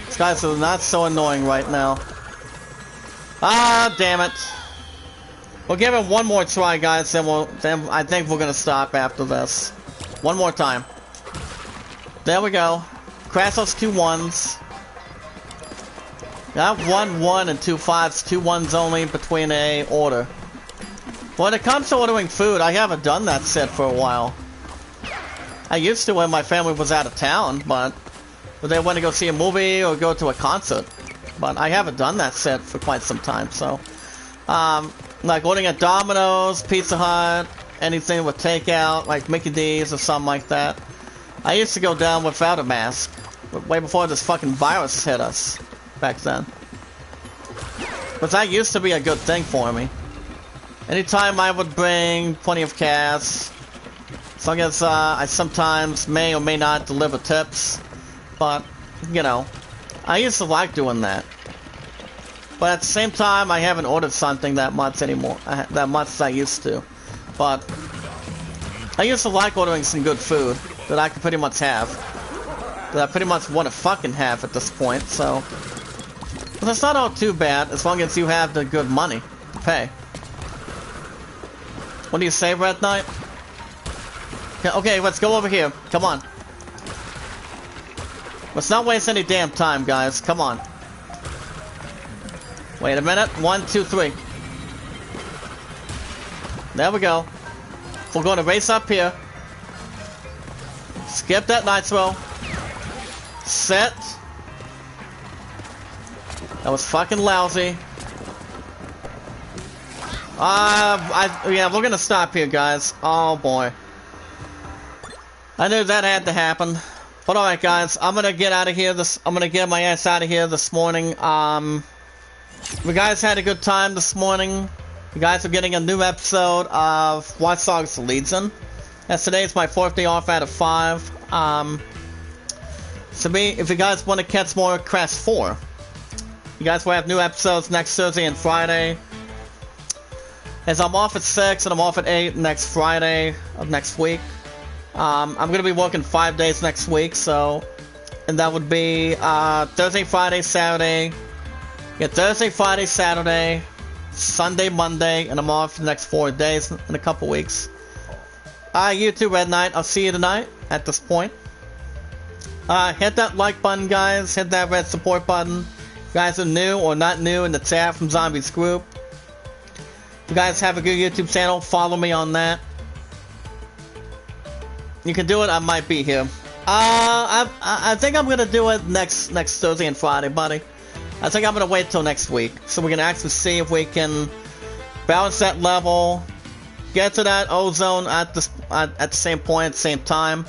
These guys are not so annoying right now. Ah, damn it. We'll give it one more try, guys, then I think we're gonna stop after this. One more time. There we go. Crash those 2 1s. Got 1 1 and 2 5s, 2 1s only between a order. When it comes to ordering food, I haven't done that set for a while. I used to when my family was out of town, but they went to go see a movie or go to a concert. But I haven't done that set for quite some time, so. Like ordering at Domino's, Pizza Hut, anything with takeout, like Mickey D's or something like that. I used to go down without a mask, way before this fucking virus hit us back then. But that used to be a good thing for me. Anytime I would bring plenty of cash, as long as I sometimes may or may not deliver tips, but, you know, I used to like doing that. But at the same time, I haven't ordered something that much anymore, that much as I used to. But I used to like ordering some good food that I could pretty much have. That I pretty much want to fucking have at this point, so. But that's not all too bad, as long as you have the good money to pay. What do you say, Red Knight? Okay, let's go over here. Come on. Let's not waste any damn time, guys. Come on. Wait a minute. 1, 2, 3. There we go. We're going to race up here. Skip that nitro. Set. That was fucking lousy. Yeah, we're gonna stop here, guys. Oh boy. I knew that had to happen. But alright, guys, I'm gonna get out of here. I'm gonna get my ass out of here this morning. You guys had a good time this morning. You guys are getting a new episode of Watch Dogs Legion. as today is my 4th day off out of 5. So if you guys want to catch more Crash 4, you guys will have new episodes next Thursday and Friday. As I'm off at 6 and I'm off at 8 next Friday of next week. I'm going to be working 5 days next week, so... And that would be Thursday, Friday, Saturday. Yeah, Thursday, Friday, Saturday, Sunday, Monday, and I'm off the next 4 days in a couple weeks. You too, Red Knight. I'll see you tonight at this point. Hit that like button, guys. Hit that red support button. If you guys are new or not new in the chat from Zombies group. If you guys have a good YouTube channel, follow me on that. You can do it. I might be here. I think I'm gonna do it next Thursday and Friday, buddy. I think I'm gonna wait till next week, so we can actually see if we can balance that level, get to that ozone at the same point at the same time.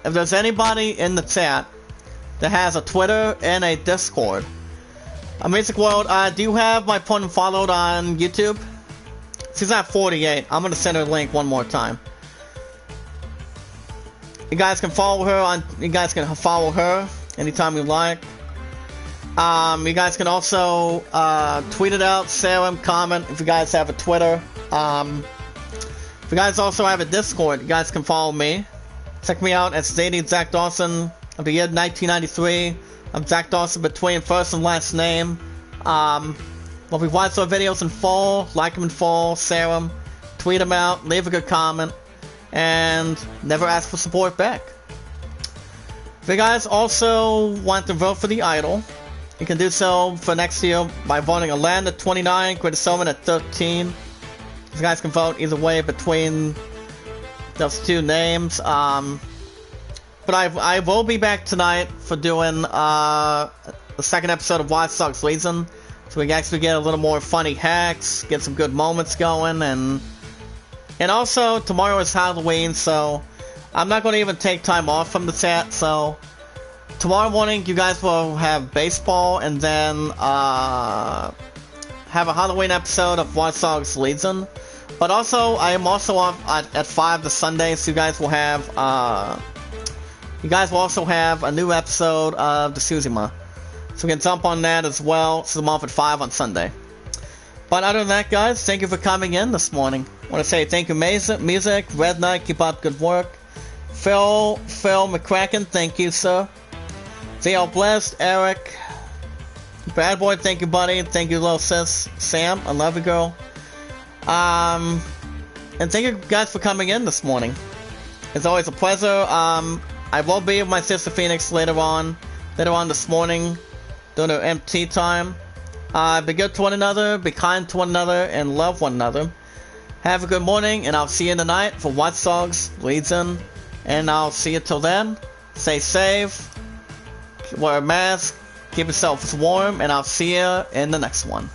If there's anybody in the chat that has a Twitter and a Discord, Music World, do you have my point followed on YouTube? She's at 48. I'm gonna send her a link one more time. You guys can follow her anytime you like. You guys can also tweet it out, share them, comment if you guys have a Twitter. If you guys also have a Discord, you guys can follow me. Check me out at Dating Zach Dawson of the year 1993. I'm Zach Dawson between first and last name. If you watch our videos in full, like them in full, share them, tweet them out, leave a good comment. And never ask for support back. If you guys also want to vote for the idol, you can do so for next year by voting Aland at 29, Greater Solomon at 13. You guys can vote either way between those two names. But I will be back tonight for doing the second episode of Watch Dogs Legion, so we can actually get a little more funny hacks, get some good moments going, and also, tomorrow is Halloween, so I'm not going to even take time off from the chat, so tomorrow morning you guys will have baseball, and then have a Halloween episode of Watch Dogs Legion. But also, I am also off at 5 this Sunday, so you guys will also have a new episode of the Tsushima. So we can jump on that as well, so I'm off at 5 on Sunday. But other than that, guys, thank you for coming in this morning. I want to say thank you, Music, Red Knight, keep up good work. Phil McCracken, thank you, sir. ZL Blessed, Eric. Bad Boy, thank you, buddy. Thank you, little sis. Sam, I love you, girl. And thank you guys for coming in this morning. It's always a pleasure. I will be with my sister Phoenix later on this morning, during our MT time. Be good to one another, be kind to one another, and love one another. Have a good morning, and I'll see you tonight for Watch Dogs Legion. And I'll see you till then. Stay safe, wear a mask, keep yourselves warm, and I'll see you in the next one.